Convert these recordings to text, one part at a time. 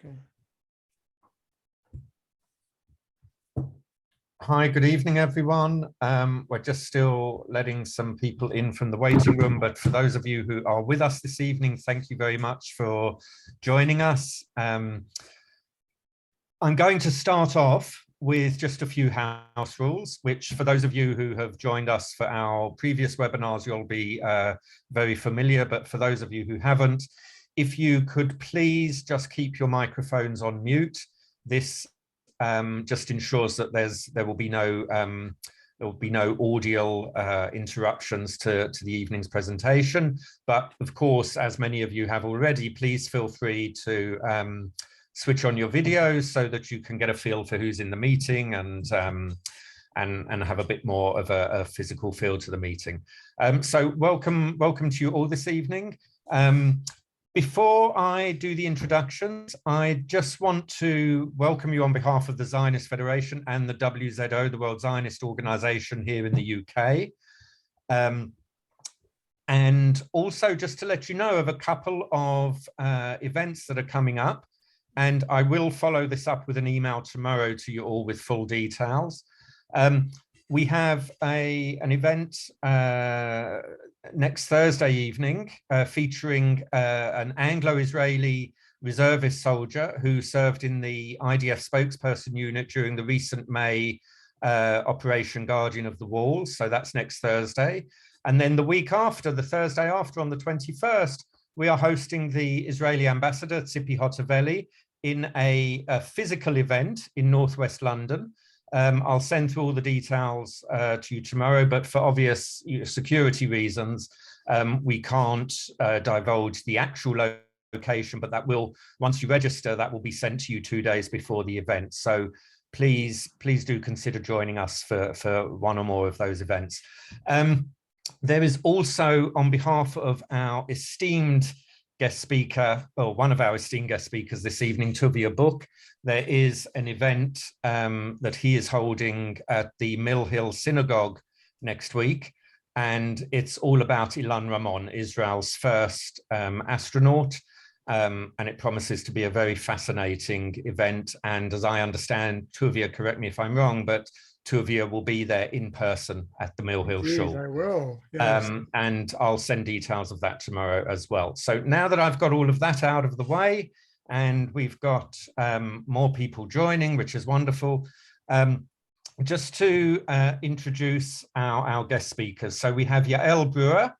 Okay. Hi, good evening, everyone. We're just still letting some people in from the waiting room, but for those of you who are with us this evening, thank you very much for joining us. I'm going to start off with just a few house rules, which for those of you who have joined us for our previous webinars, you'll be very familiar, but for those of you who haven't, if you could please just keep your microphones on mute. This just ensures that there will be no audio interruptions to the evening's presentation. But of course, as many of you have already, please feel free to switch on your videos so that you can get a feel for who's in the meeting and have a bit more of a physical feel to the meeting. So welcome to you all this evening. Before I do the introductions, I just want to welcome you on behalf of the Zionist Federation and the WZO, the World Zionist Organization here in the UK. And also just to let you know of a couple of events that are coming up. And I will follow this up with an email tomorrow to you all with full details. We have an event next Thursday evening featuring an Anglo-Israeli reservist soldier who served in the IDF spokesperson unit during the recent May Operation Guardian of the Walls. So that's next Thursday. And then the week after, the Thursday after, on the 21st, we are hosting the Israeli ambassador, Tzipi Hotovely, in a physical event in Northwest London. I'll send through all the details to you tomorrow, but for obvious security reasons, we can't divulge the actual location, but that will, once you register, that will be sent to you 2 days before the event. So please do consider joining us for one or more of those events. There is also, on behalf of our esteemed guest speaker, or one of our esteemed guest speakers this evening, Tuvia Book, there is an event that he is holding at the Mill Hill Synagogue next week. And it's all about Ilan Ramon, Israel's first astronaut. And it promises to be a very fascinating event. And as I understand, Tuvia, correct me if I'm wrong, but Tuvia will be there in person at the Mill Hill Shul. I will, yes. And I'll send details of that tomorrow as well. So now that I've got all of that out of the way, and we've got more people joining, which is wonderful, just to introduce our guest speakers. So we have Yael Breuer.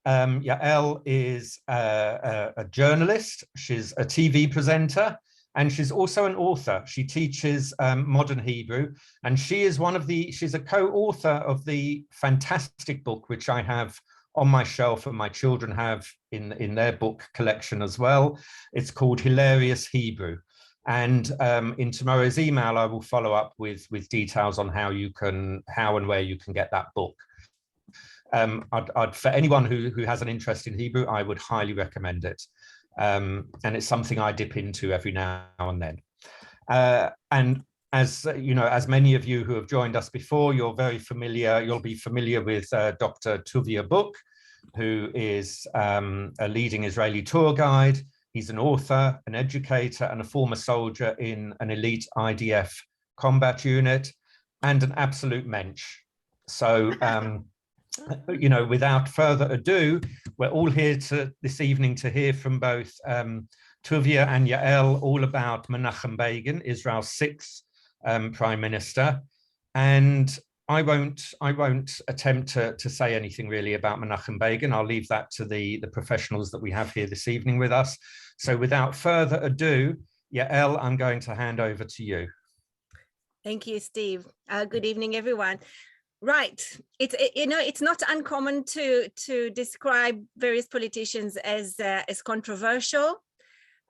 Yael is a journalist. She's a TV presenter. And she's also an author. She teaches modern Hebrew, and she's a co-author of the fantastic book, which I have on my shelf and my children have in their book collection as well. It's called Hilarious Hebrew. And in tomorrow's email, I will follow up with details on how and where you can get that book. For anyone who has an interest in Hebrew, I would highly recommend it. And it's something I dip into every now and then. And as you know, as many of you who have joined us before, you'll be familiar with Dr. Tuvia Book, who is a leading Israeli tour guide. He's an author, an educator, and a former soldier in an elite IDF combat unit, and an absolute mensch. So, you know, without further ado, we're all here this evening to hear from both Tuvia and Yael all about Menachem Begin, Israel's sixth prime minister. And I won't attempt to say anything really about Menachem Begin. I'll leave that to the professionals that we have here this evening with us. So without further ado, Yael, I'm going to hand over to you. Thank you, Steve. Good evening, everyone. Right. It's not uncommon to describe various politicians as controversial,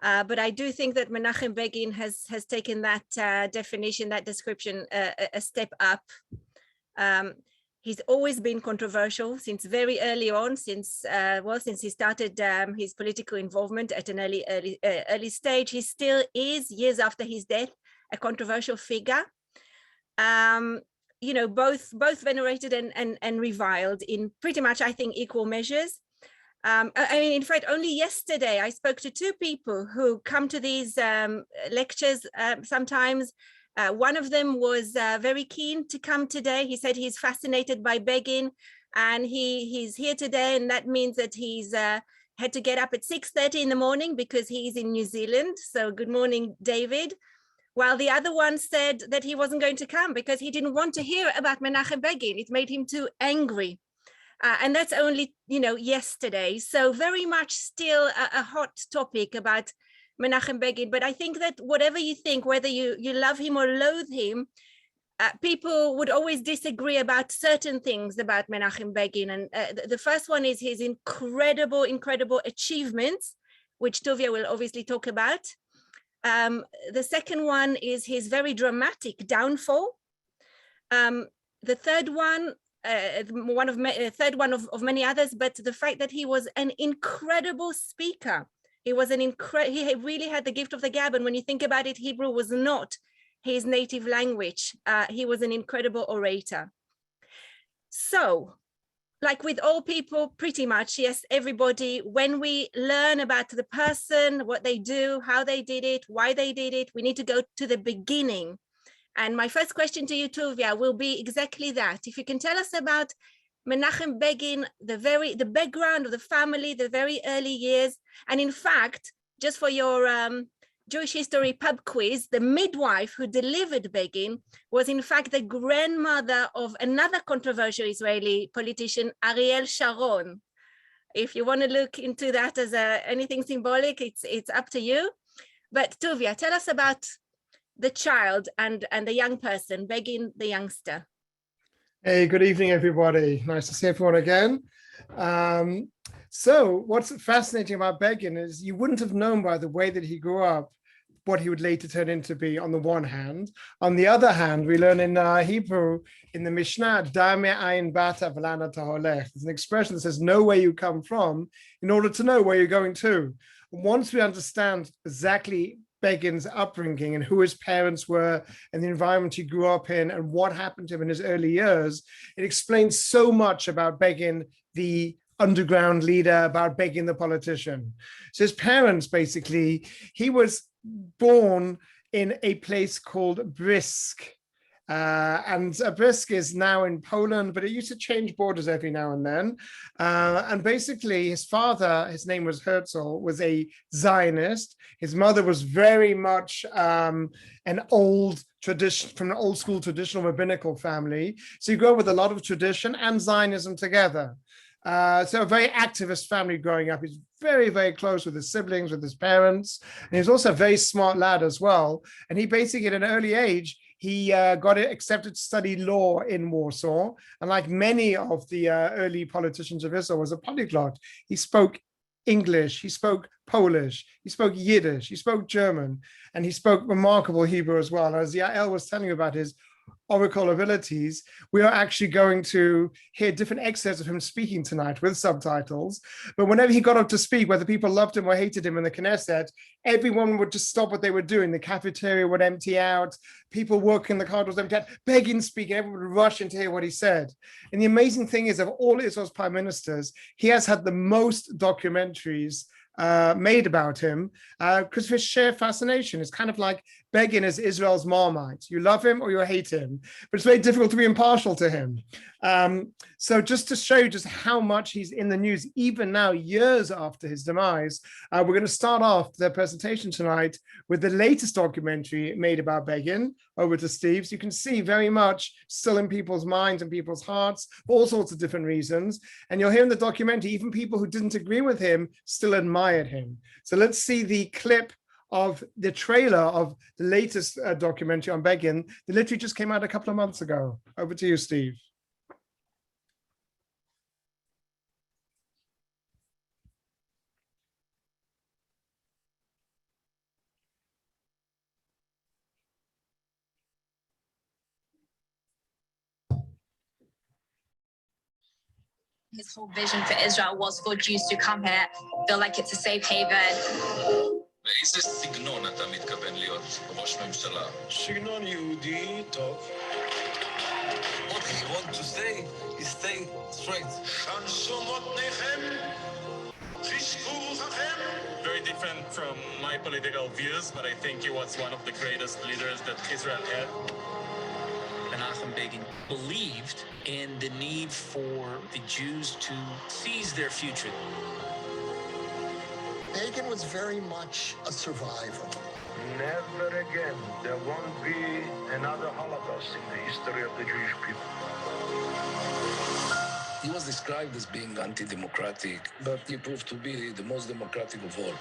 but I do think that Menachem Begin has taken that definition, that description, a step up. He's always been controversial since very early on, since he started his political involvement at an early stage. He still is, years after his death, a controversial figure. Both venerated and reviled in pretty much, I think, equal measures. I mean, in fact, only yesterday I spoke to two people who come to these lectures sometimes. One of them was very keen to come today. He said he's fascinated by Begin, and he's here today, and that means that he's had to get up at 6:30 in the morning because he's in New Zealand. So good morning, David. While the other one said that he wasn't going to come because he didn't want to hear about Menachem Begin. It made him too angry. And that's only, yesterday. So very much still a hot topic about Menachem Begin. But I think that whatever you think, whether you love him or loathe him, people would always disagree about certain things about Menachem Begin. And the first one is his incredible achievements, which Tuvia will obviously talk about. The second one is his very dramatic downfall. The third one, third one of many others, but the fact that he was an incredible speaker. He really had the gift of the gab, and when you think about it, Hebrew was not his native language. He was an incredible orator. So, like with all people, pretty much, yes, everybody, when we learn about the person, what they do, how they did it, why they did it, we need to go to the beginning. And my first question to you, Tuvia, will be exactly that. If you can tell us about Menachem Begin, the background of the family, the very early years, and in fact, just for your Jewish history pub quiz, the midwife who delivered Begin was in fact the grandmother of another controversial Israeli politician, Ariel Sharon. If you want to look into that as anything symbolic, it's up to you. But Tuvia, tell us about the child and the young person, Begin the youngster. Hey, good evening, everybody. Nice to see everyone again. So what's fascinating about Begin is you wouldn't have known by the way that he grew up what he would later turn into be on the one hand. On the other hand, we learn in Hebrew, in the Mishnah, Da me'ayin bata v'lana taholech. There's an expression that says, know where you come from in order to know where you're going to. Once we understand exactly Begin's upbringing and who his parents were and the environment he grew up in and what happened to him in his early years, it explains so much about Begin, the underground leader, about Begin, the politician. So his parents, basically, he was born in a place called Brisk. And Brisk is now in Poland, but it used to change borders every now and then. And basically his father, his name was Herzl, was a Zionist. His mother was very much an old tradition, from an old school traditional rabbinical family. So you grow up with a lot of tradition and Zionism together. So a very activist family growing up. He's very, very close with his siblings, with his parents. And he's also a very smart lad as well. And he basically at an early age, he got accepted to study law in Warsaw. And like many of the early politicians of Israel, was a polyglot. He spoke English, he spoke Polish, he spoke Yiddish, he spoke German, and he spoke remarkable Hebrew as well. As Yael was telling you about his oracle abilities, we are actually going to hear different excerpts of him speaking tonight with subtitles. But whenever he got up to speak, whether people loved him or hated him in the Knesset, everyone would just stop what they were doing. The cafeteria would empty out, people working in the corridors would empty out, Begin speaking, everyone would rush in to hear what he said. And the amazing thing is, of all Israel's prime ministers, he has had the most documentaries made about him because of his sheer fascination. It's kind of like Begin is Israel's Marmite. You love him or you hate him, but it's very difficult to be impartial to him. So just to show you just how much he's in the news, even now, years after his demise, we're going to start off the presentation tonight with the latest documentary made about Begin. Over to Steve. So you can see very much still in people's minds and people's hearts for all sorts of different reasons. And you'll hear in the documentary, even people who didn't agree with him still admired him. So let's see the clip of the trailer of the latest documentary on Begin that literally just came out a couple of months ago. Over to you, Steve. His whole vision for Israel was for Jews to come here, feel like it's a safe haven. באיזה סגנון אתה מתכוון להיות ראש ממשלה? סגנון יהודי טוב. What you want to say is stay straight. שנסו מותניכם. Very different from my political views, but I think he was one of the greatest leaders that Israel had. Menachem Begin believed in the need for the Jews to seize their future. Begin was very much a survivor. Never again. There won't be another Holocaust in the history of the Jewish people. He was described as being anti-democratic, but he proved to be the most democratic of all.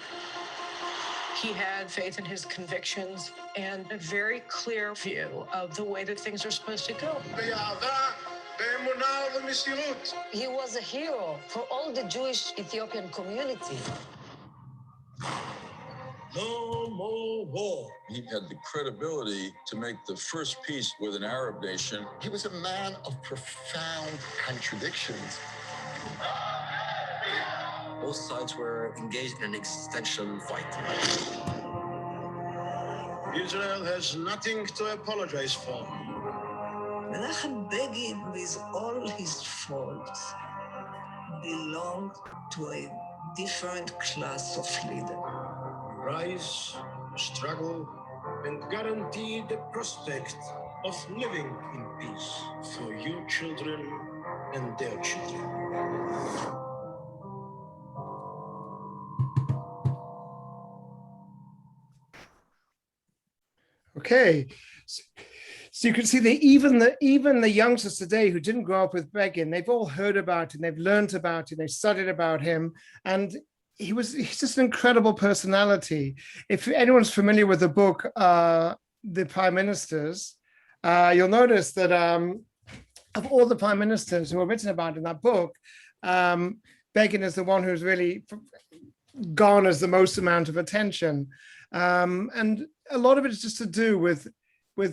He had faith in his convictions and a very clear view of the way that things are supposed to go. He was a hero for all the Jewish Ethiopian community. No more war. He had the credibility to make the first peace with an Arab nation. He was a man of profound contradictions. Both sides were engaged in an existential fight. Israel has nothing to apologize for. Menachem Begin, with all his faults, belonged to a different class of leader. Rise, struggle, and guarantee the prospect of living in peace for your children and their children. Okay, so you can see that even the youngsters today who didn't grow up with Begin, they've all heard about him, they've learned about him, they've studied about him, and he's just an incredible personality. If anyone's familiar with the book, The Prime Ministers, you'll notice that of all the prime ministers who are written about in that book, Begin is the one who's really garners the most amount of attention. And a lot of it is just to do with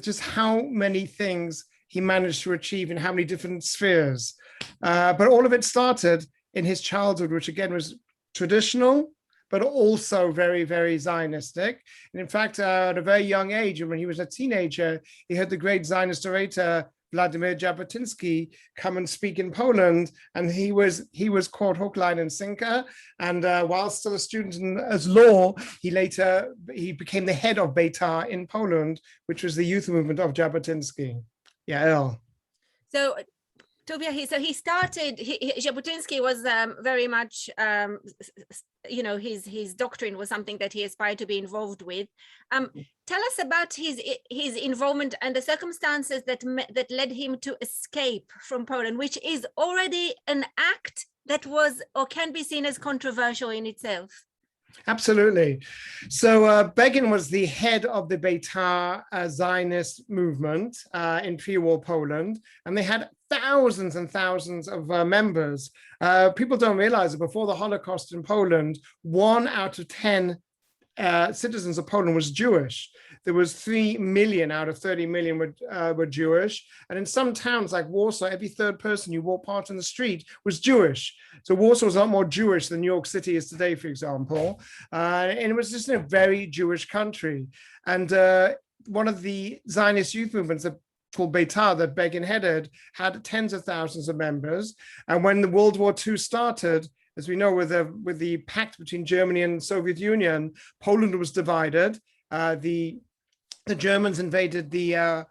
just how many things he managed to achieve in how many different spheres. But all of it started in his childhood, which again was traditional, but also very, very Zionistic. And in fact, at a very young age, when he was a teenager, he heard the great Zionist orator, Vladimir Jabotinsky, come and speak in Poland. And he was caught hook, line, and sinker. And while still a student as law, he became the head of Beitar in Poland, which was the youth movement of Jabotinsky. Yael. So, Tuvia, he started, Jabotinsky was very much, his doctrine was something that he aspired to be involved with. Tell us about his involvement and the circumstances that led him to escape from Poland, which is already an act that was or can be seen as controversial in itself. Absolutely. So Begin was the head of the Beitar Zionist movement in pre-war Poland, and they had thousands and thousands of members. People don't realize that before the Holocaust in Poland, 1 out of 10 citizens of Poland was Jewish. There was 3 million out of 30 million were Jewish. And in some towns like Warsaw, every third person you walk past in the street was Jewish. So Warsaw was a lot more Jewish than New York City is today, for example. And it was just a very Jewish country. And one of the Zionist youth movements called Beitar that Begin headed had tens of thousands of members. And when the World War II started, as we know, with the pact between Germany and the Soviet Union, Poland was divided. The Germans invaded the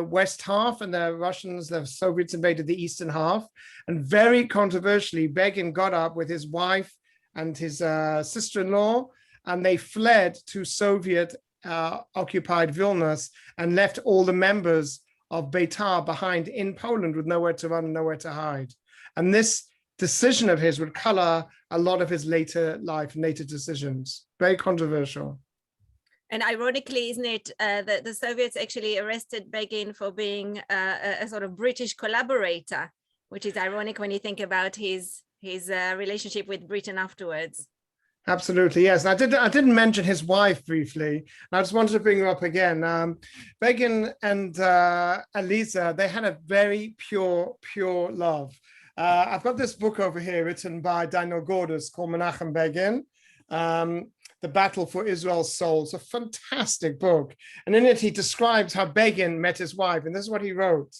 west half, and the Soviets invaded the eastern half. And very controversially, Begin got up with his wife and his sister-in-law, and they fled to Soviet occupied Vilnius and left all the members of Beitar behind in Poland with nowhere to run and nowhere to hide. And this decision of his would color a lot of his later life, later decisions. Very controversial. And ironically, isn't it, that the Soviets actually arrested Begin for being a sort of British collaborator, which is ironic when you think about his relationship with Britain afterwards. Absolutely, yes. And I didn't mention his wife briefly. And I just wanted to bring her up again. Begin and Eliza, they had a very pure love. I've got this book over here written by Daniel Gordis called Menachem Begin, The Battle for Israel's Soul. It's a fantastic book. And in it, he describes how Begin met his wife. And this is what he wrote.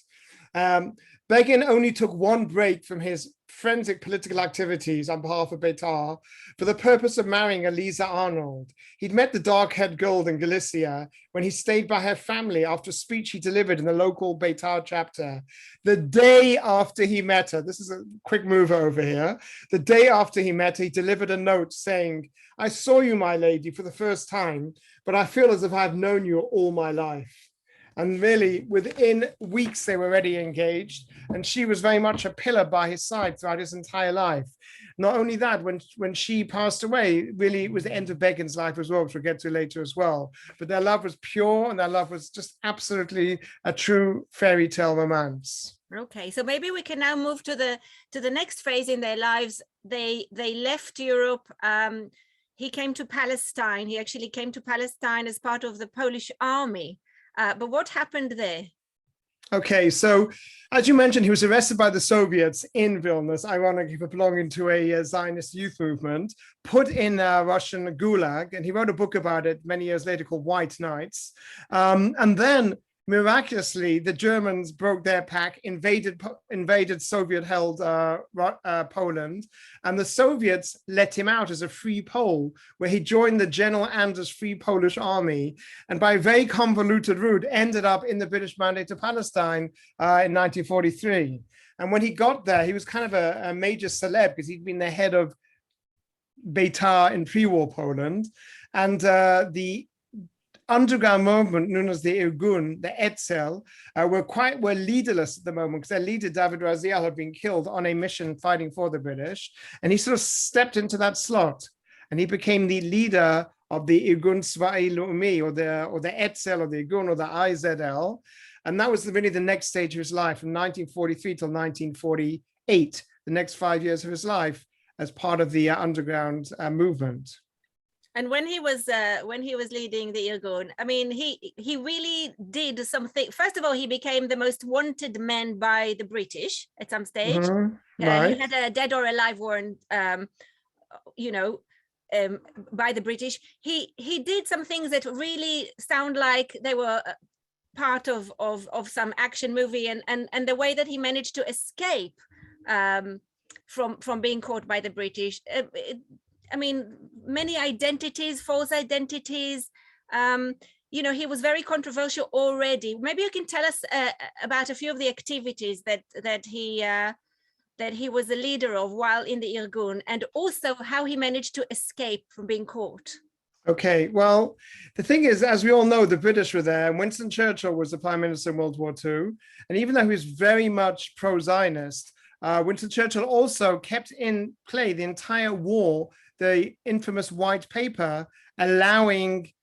Begin only took one break from his forensic political activities on behalf of Beitar for the purpose of marrying Eliza Arnold. He'd met the dark-haired girl in Galicia when he stayed by her family after a speech he delivered in the local Beitar chapter. The day after he met her, this is a quick mover over here, the day after he met her, he delivered a note saying, "I saw you, my lady, for the first time, but I feel as if I've known you all my life." And really, within weeks, they were already engaged. And she was very much a pillar by his side throughout his entire life. Not only that, when she passed away, really it was the end of Begin's life as well, which we'll get to later as well. But their love was pure, and their love was just absolutely a true fairy tale romance. Okay, so maybe we can now move to the next phase in their lives. They left Europe. He came to Palestine. He actually came to Palestine as part of the Polish army. But what happened there? Okay, so as you mentioned, he was arrested by the Soviets in Vilnius, ironically for belonging to a Zionist youth movement, put in a Russian gulag, and he wrote a book about it many years later called White Nights. And then miraculously, the Germans broke their pact, invaded Soviet-held Poland, and the Soviets let him out as a free Pole, where he joined the General Anders Free Polish Army, and by a very convoluted route, ended up in the British Mandate to Palestine in 1943. And when he got there, he was kind of a major celeb because he'd been the head of Beitar in pre-war Poland, and the underground movement known as the Irgun, the Etzel, were leaderless at the moment because their leader, David Raziel, had been killed on a mission fighting for the British. And he sort of stepped into that slot and he became the leader of the Irgun Tzva'i Leumi, or the Etzel, or the Irgun, or the IZL. And that was really the next stage of his life from 1943 till 1948, the next 5 years of his life as part of the underground movement. And when he was leading the Irgun, I mean, he really did something. First of all, he became the most wanted man by the British at some stage. Mm-hmm. Right. He had a dead or alive warrant, by the British. He did some things that really sound like they were part of some action movie, and the way that he managed to escape from being caught by the British. I mean, many identities, false identities. He was very controversial already. Maybe you can tell us about a few of the activities that he was the leader of while in the Irgun, and also how he managed to escape from being caught. Okay, well, the thing is, as we all know, the British were there, and Winston Churchill was the Prime Minister in World War II. And even though he was very much pro-Zionist, Winston Churchill also kept in play the entire war the infamous white paper allowing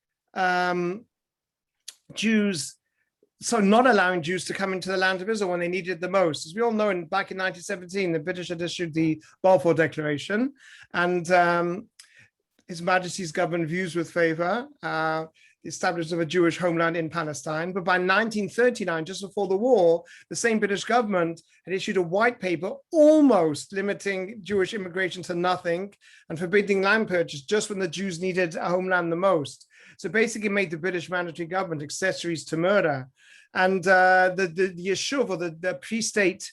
Jews, so not allowing Jews to come into the land of Israel when they needed it the most. As we all know, back in 1917, the British had issued the Balfour Declaration, and His Majesty's government views with favor the establishment of a Jewish homeland in Palestine. But by 1939, just before the war, the same British government had issued a white paper almost limiting Jewish immigration to nothing and forbidding land purchase just when the Jews needed a homeland the most. So basically made the British mandatory government accessories to murder. And the Yishuv, or the pre-state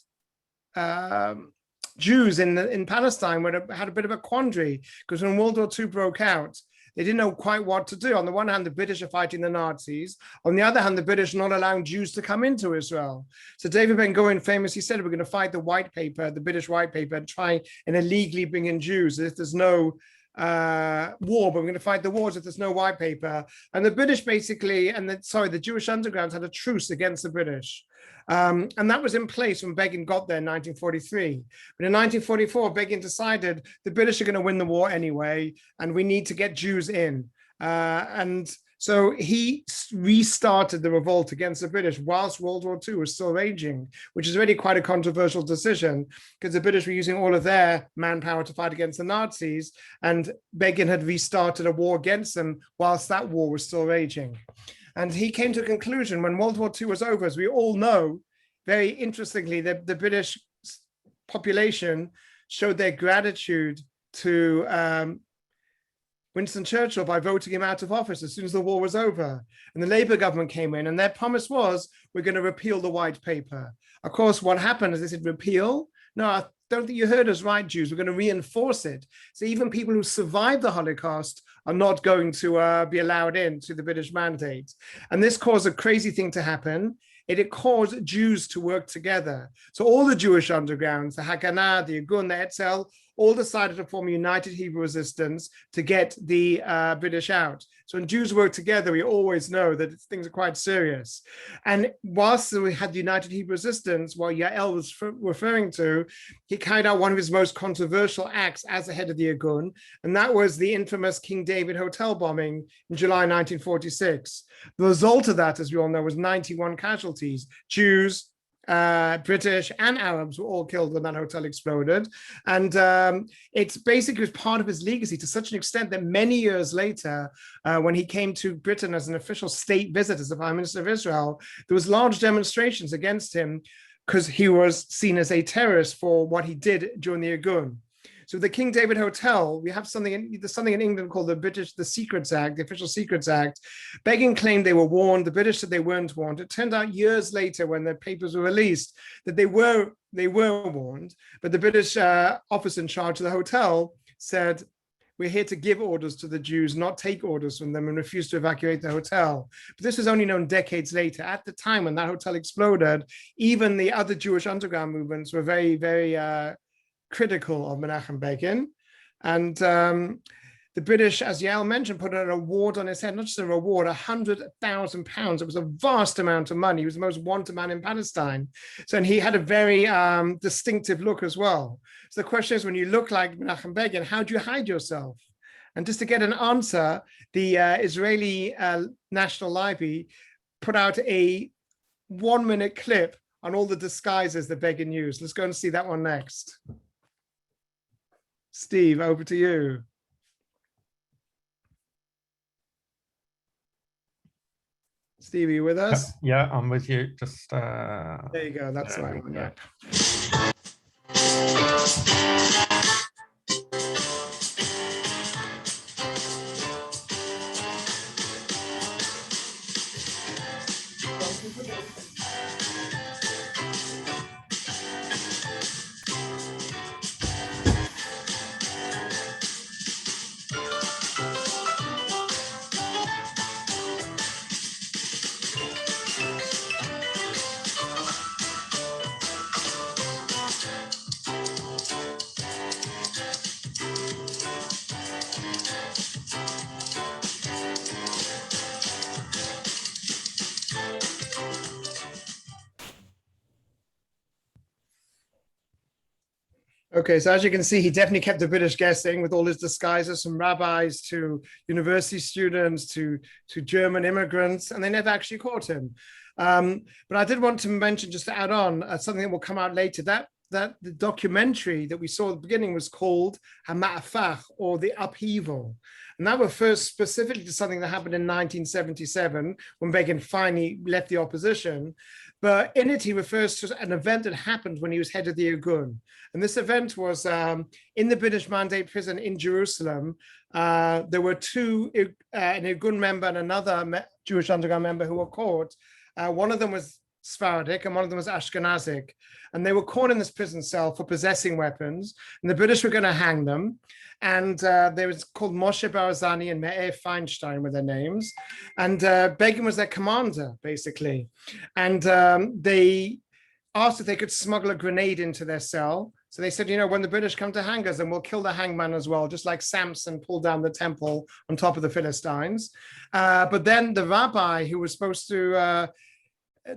Jews in Palestine had a bit of a quandary, because when World War II broke out, they didn't know quite what to do. On the one hand, the British are fighting the Nazis. On the other hand, the British are not allowing Jews to come into Israel. So David Ben-Gurion famously said, we're going to fight the white paper, the British white paper, and try and illegally bring in Jews if there's no war, but we're going to fight the wars if there's no white paper. And the British basically, the Jewish underground had a truce against the British. And that was in place when Begin got there in 1943. But in 1944, Begin decided the British are going to win the war anyway, and we need to get Jews in. And so he restarted the revolt against the British whilst World War II was still raging, which is really quite a controversial decision, because the British were using all of their manpower to fight against the Nazis, and Begin had restarted a war against them whilst that war was still raging. And he came to a conclusion when World War II was over, as we all know, very interestingly, the British population showed their gratitude to Winston Churchill by voting him out of office as soon as the war was over. And the Labour government came in, and their promise was, we're going to repeal the white paper. Of course, what happened is they said repeal. No, don't think you heard us right, Jews. We're going to reinforce it. So even people who survived the Holocaust are not going to be allowed in to the British mandate. And this caused a crazy thing to happen. It caused Jews to work together. So all the Jewish undergrounds, the Haganah, the Irgun, the Etzel, all decided to form a united Hebrew resistance to get the British out. So when Jews work together, we always know that things are quite serious. And whilst we had the united Hebrew resistance, what Yael was referring to, he carried out one of his most controversial acts as the head of the Irgun, and that was the infamous King David Hotel bombing in July 1946. The result of that, as we all know, was 91 casualties. Jews, British and Arabs were all killed when that hotel exploded. And it's basically was part of his legacy to such an extent that many years later, when he came to Britain as an official state visit as the Prime Minister of Israel, there was large demonstrations against him because he was seen as a terrorist for what he did during the Irgun. So the King David Hotel, we have there's something in England called the Secrets Act, the Official Secrets Act. Begin claimed they were warned. The British said they weren't warned. It turned out years later when the papers were released that they were warned, but the British officer in charge of the hotel said, we're here to give orders to the Jews, not take orders from them, and refused to evacuate the hotel. But this was only known decades later. At the time when that hotel exploded, even the other Jewish underground movements were very, very critical of Menachem Begin. And the British, as Yael mentioned, put an award on his head, not just a reward, £100,000. It was a vast amount of money. He was the most wanted man in Palestine. So, and he had a very distinctive look as well. So the question is, when you look like Menachem Begin, how do you hide yourself? And just to get an answer, the Israeli National Library put out a 1-minute clip on all the disguises that Begin used. Let's go and see that one next. Steve, over to you. Steve, are you with us? Yeah, I'm with you. Just there you go. That's the right one. Yeah. Okay, so as you can see, he definitely kept the British guessing with all his disguises, from rabbis to university students to German immigrants, and they never actually caught him. But I did want to mention, just to add on, something that will come out later, that the documentary that we saw at the beginning was called Hama'afach, or The Upheaval. And that refers specifically to something that happened in 1977 when Begin finally left the opposition. But in it, he refers to an event that happened when he was head of the Irgun. And this event was in the British Mandate prison in Jerusalem. There were two, an Irgun member and another Jewish underground member who were caught. One of them was Sephardic and one of them was Ashkenazic. And they were caught in this prison cell for possessing weapons. And the British were going to hang them. And they was called Moshe Barazani and Me'er Feinstein were their names. And Begin was their commander, basically. And they asked if they could smuggle a grenade into their cell. So they said, you know, when the British come to hang us, then we'll kill the hangman as well, just like Samson pulled down the temple on top of the Philistines. But then the rabbi who was supposed to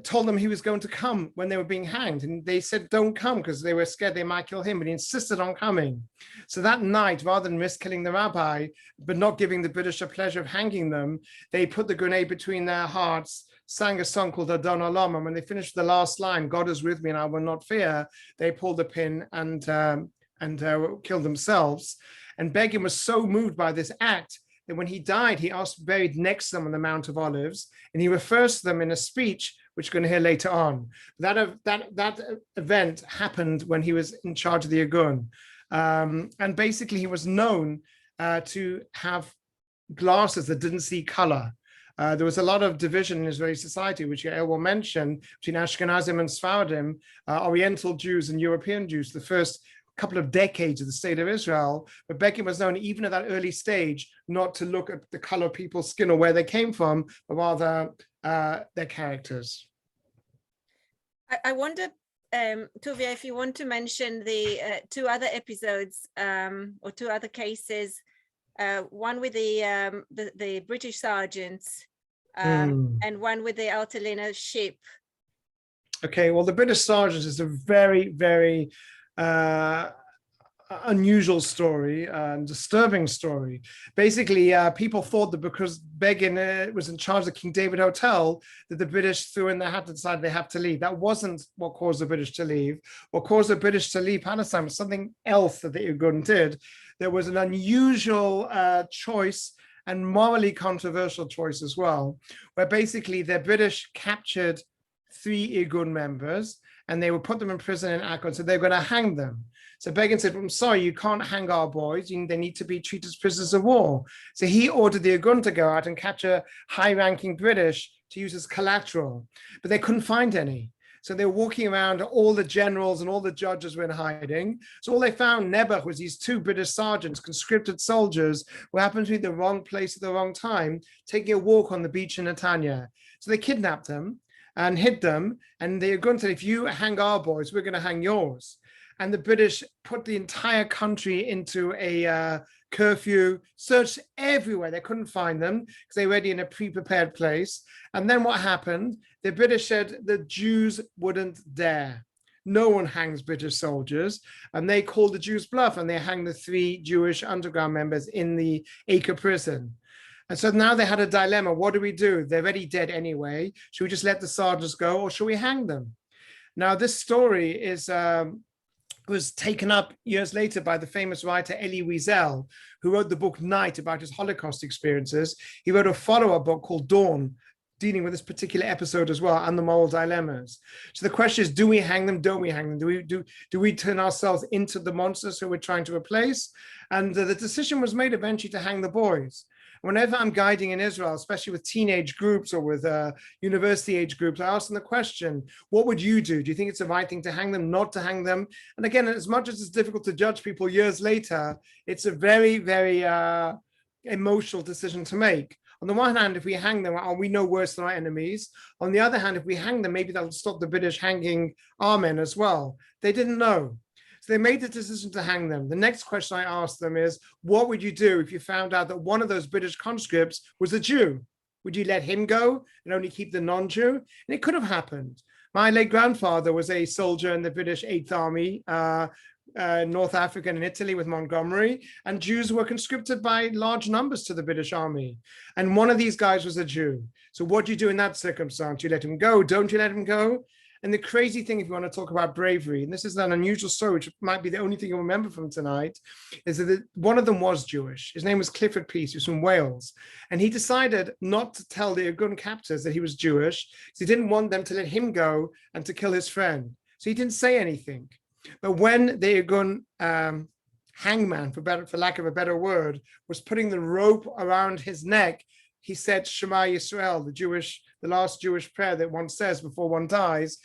told them he was going to come when they were being hanged. And they said, don't come, because they were scared they might kill him, but he insisted on coming. So that night, rather than risk killing the rabbi, but not giving the British the pleasure of hanging them, they put the grenade between their hearts, sang a song called Adon Olam, and when they finished the last line, God is with me and I will not fear, they pulled the pin and killed themselves. And Begin was so moved by this act that when he died, he asked buried next to them on the Mount of Olives, and he refers to them in a speech which we're going to hear later on. That event happened when he was in charge of the Irgun. And basically he was known to have glasses that didn't see color. There was a lot of division in Israeli society, which Yael will mention, between Ashkenazim and Sephardim, Oriental Jews and European Jews. The first couple of decades of the state of Israel, but Begin was known even at that early stage not to look at the color of people's skin or where they came from, but rather their characters. I wonder, Tuvia, if you want to mention the two other episodes or two other cases, one with the British sergeants and one with the Altalena ship. Okay, well, the British sergeants is a very, very unusual story and disturbing story. Basically, people thought that because Begin was in charge of the King David Hotel, that the British threw in their hat and decided they have to leave. That wasn't what caused the British to leave. What caused the British to leave Palestine was something else that the Irgun did. There was an unusual choice and morally controversial choice as well, where basically the British captured 3 Irgun members and they would put them in prison in Akkon, so they're going to hang them. So Begin said, I'm sorry, you can't hang our boys. They need to be treated as prisoners of war. So he ordered the Irgun to go out and capture high-ranking British to use as collateral, but they couldn't find any. So they were walking around, all the generals and all the judges were in hiding. So all they found, Nebuch, was these 2 British sergeants, conscripted soldiers, who happened to be in the wrong place at the wrong time, taking a walk on the beach in Netanya. So they kidnapped them and hid them. And the Irgun said, if you hang our boys, we're going to hang yours. And the British put the entire country into a curfew, searched everywhere. They couldn't find them because they were already in a pre-prepared place. And then what happened? The British said the Jews wouldn't dare. No one hangs British soldiers. And they called the Jews bluff and they hanged the 3 Jewish underground members in the Acre prison. And so now they had a dilemma. What do we do? They're already dead anyway. Should we just let the sergeants go or should we hang them? Now, this story is... was taken up years later by the famous writer Elie Wiesel, who wrote the book Night about his Holocaust experiences. He wrote a follow-up book called Dawn, dealing with this particular episode as well, and the moral dilemmas. So the question is, do we hang them? Don't we hang them? Do we turn ourselves into the monsters who we're trying to replace? And the decision was made eventually to hang the boys. Whenever I'm guiding in Israel, especially with teenage groups or with university age groups, I ask them the question, what would you do? Do you think it's the right thing to hang them, not to hang them? And again, as much as it's difficult to judge people years later, it's a very, very emotional decision to make. On the one hand, if we hang them, are we no worse than our enemies? On the other hand, if we hang them, maybe that'll stop the British hanging our men as well. They didn't know. So they made the decision to hang them. The next question I asked them is, what would you do if you found out that one of those British conscripts was a Jew? Would you let him go and only keep the non-Jew? And it could have happened. My late grandfather was a soldier in the British 8th Army, North Africa and Italy with Montgomery, and Jews were conscripted by large numbers to the British Army. And one of these guys was a Jew. So what do you do in that circumstance? You let him go? Don't you let him go? And the crazy thing, if you want to talk about bravery, and this is an unusual story, which might be the only thing you'll remember from tonight, is that one of them was Jewish. His name was Clifford Peace. He was from Wales. And he decided not to tell the Irgun captors that he was Jewish, because he didn't want them to let him go and to kill his friend. So he didn't say anything. But when the Irgun hangman, for lack of a better word, was putting the rope around his neck, he said, Shema Yisrael, the last Jewish prayer that one says before one dies,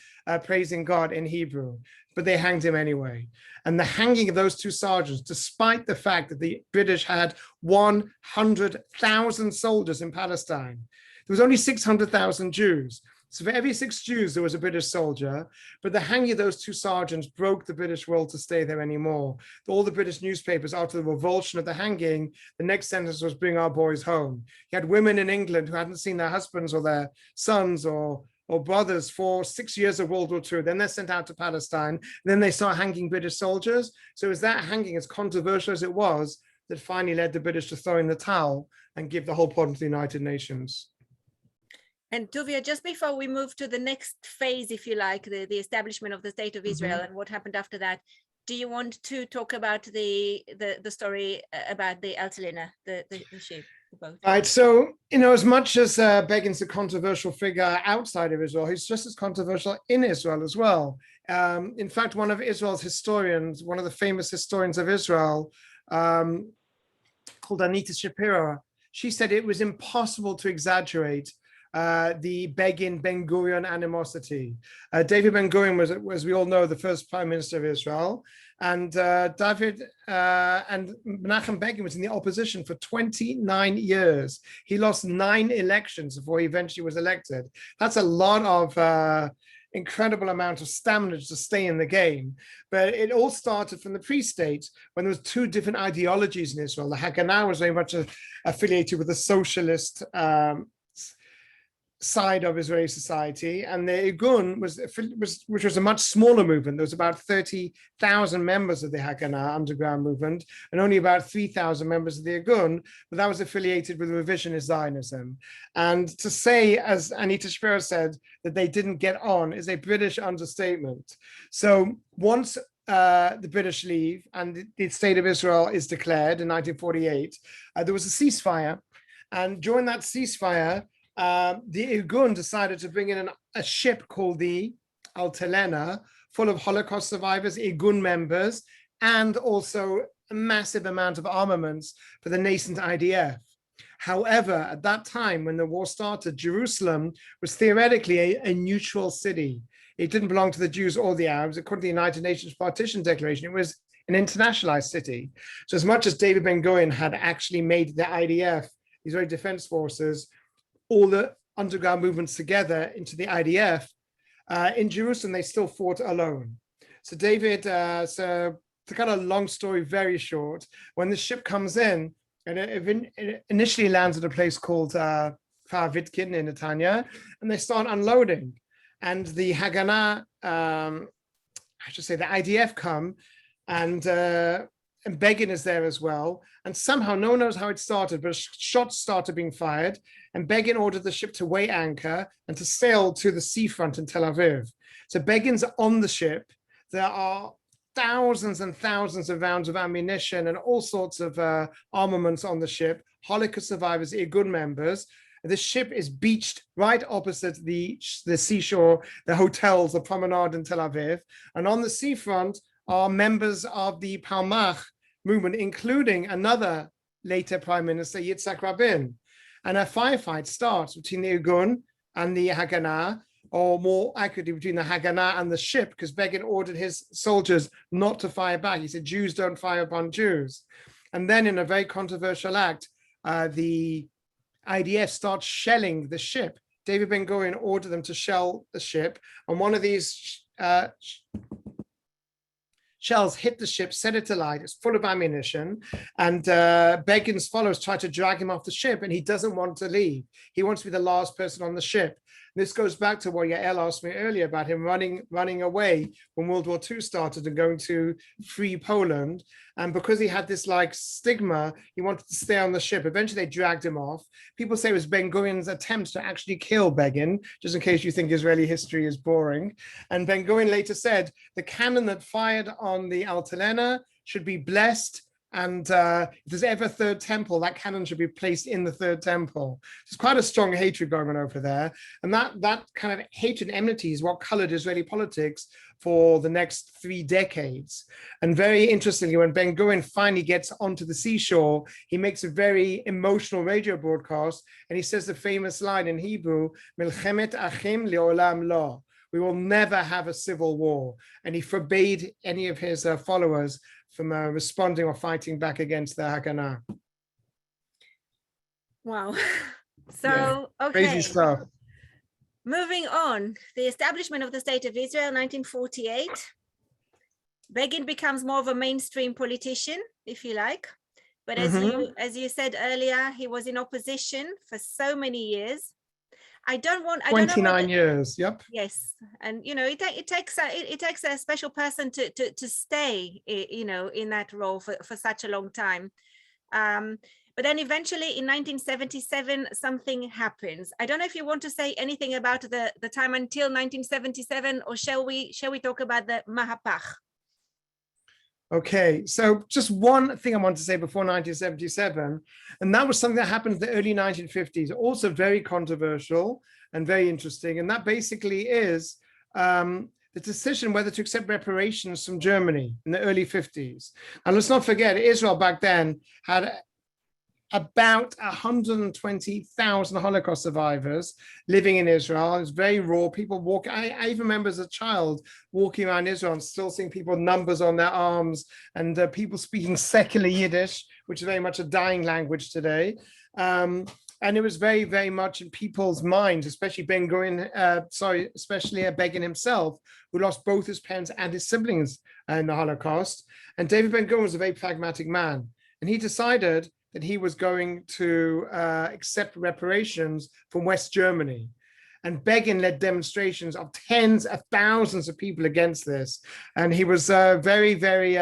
praising God in Hebrew. But they hanged him anyway. And the hanging of those 2 sergeants, despite the fact that the British had 100,000 soldiers in Palestine, there was only 600,000 Jews. So for every 6 Jews, there was a British soldier, but the hanging of those 2 sergeants broke the British will to stay there anymore. All the British newspapers, after the revulsion of the hanging, the next sentence was, bring our boys home. You had women in England who hadn't seen their husbands or their sons or brothers for 6 years of World War II. Then they're sent out to Palestine. And then they start hanging British soldiers. So it was that hanging, as controversial as it was, that finally led the British to throw in the towel and give the whole problem to the United Nations. And Tuvia, just before we move to the next phase, if you like, the establishment of the State of Israel and what happened after that, do you want to talk about the story about the Altalena, the ship? Right. So, as much as Begin's a controversial figure outside of Israel, he's just as controversial in Israel as well. In fact, one of Israel's historians, one of the famous historians of Israel, called Anita Shapiro, she said it was impossible to exaggerate the Begin-Ben Gurion animosity. David Ben Gurion was, as we all know, the first prime minister of Israel, and Menachem Begin was in the opposition for 29 years. He lost 9 elections before he eventually was elected. That's a lot of incredible amount of stamina to stay in the game. But it all started from the pre-state when there was 2 different ideologies in Israel. The Haganah was very much affiliated with the socialist side of Israeli society, and the Irgun which was a much smaller movement. There was about 30,000 members of the Haganah underground movement, and only about 3,000 members of the Irgun, but that was affiliated with revisionist Zionism. And to say, as Anita Shapiro said, that they didn't get on is a British understatement. So once the British leave and the state of Israel is declared in 1948, there was a ceasefire, and during that ceasefire, the Irgun decided to bring in a ship called the Altalena, full of Holocaust survivors, Irgun members, and also a massive amount of armaments for the nascent IDF. However, at that time, when the war started, Jerusalem was theoretically a neutral city. It didn't belong to the Jews or the Arabs. According to the United Nations Partition Declaration, it was an internationalized city. So as much as David Ben Gurion had actually made the IDF, Israeli Defense Forces, all the underground movements together into the IDF, in Jerusalem, they still fought alone. So David, so to cut a long story very short, when the ship comes in, and it initially lands at a place called Kfar Vitkin in Netanya, and they start unloading. And the Haganah, I should say the IDF come, and Begin is there as well. And somehow, no one knows how it started, but shots started being fired. And Begin ordered the ship to weigh anchor and to sail to the seafront in Tel Aviv. So Begin's on the ship. There are thousands and thousands of rounds of ammunition and all sorts of armaments on the ship, Holocaust survivors, Irgun members. The ship is beached right opposite the seashore, the hotels, the promenade in Tel Aviv. And on the seafront are members of the Palmach movement, including another later Prime Minister, Yitzhak Rabin. And a firefight starts between the Irgun and the Haganah, or more accurately, between the Haganah and the ship, because Begin ordered his soldiers not to fire back. He said, Jews don't fire upon Jews. And then in a very controversial act, the IDF starts shelling the ship. David Ben Gurion ordered them to shell the ship, and one of these shells hit the ship, set it alight. It's full of ammunition, and Begin's followers try to drag him off the ship, and he doesn't want to leave. He wants to be the last person on the ship. This goes back to what Yael asked me earlier about him running away when World War II started and going to free Poland. And because he had this like stigma, he wanted to stay on the ship. Eventually they dragged him off. People say it was Ben Gurion's attempt to actually kill Begin, just in case you think Israeli history is boring. And Ben Gurion later said, the cannon that fired on the Altalena should be blessed, and if there's ever a third temple, that cannon should be placed in the third temple. There's quite a strong hatred going on over there. And that kind of hatred and enmity is what colored Israeli politics for the next 3 decades. And very interestingly, when Ben Gurion finally gets onto the seashore, he makes a very emotional radio broadcast, and he says the famous line in Hebrew, Milchemet achim leolam lo. We will never have a civil war. And he forbade any of his followers from responding or fighting back against the Haganah. Wow. So, yeah, okay. Crazy stuff. Moving on, the establishment of the State of Israel, 1948. Begin becomes more of a mainstream politician, if you like. But as you said earlier, he was in opposition for so many years. I don't know 29 years. Yep. Yes, and you know, it takes a special person to stay, you know, in that role for such a long time. But then eventually in 1977, something happens. I don't know if you want to say anything about the time until 1977, or shall we talk about the Mahapach? Okay, so just one thing I want to say before 1977, and that was something that happened in the early 1950s, also very controversial and very interesting. And that basically is the decision whether to accept reparations from Germany in the early 50s. And let's not forget, Israel back then had about 120,000 Holocaust survivors living in Israel. It's very raw. People walk. I even remember as a child walking around Israel and still seeing people numbers on their arms and people speaking secular Yiddish, which is very much a dying language today. And it was very, very much in people's minds, especially Begin himself, who lost both his parents and his siblings in the Holocaust. And David Ben-Gurion was a very pragmatic man. And he decided that he was going to accept reparations from West Germany. And Begin led demonstrations of tens of thousands of people against this. And he was very, very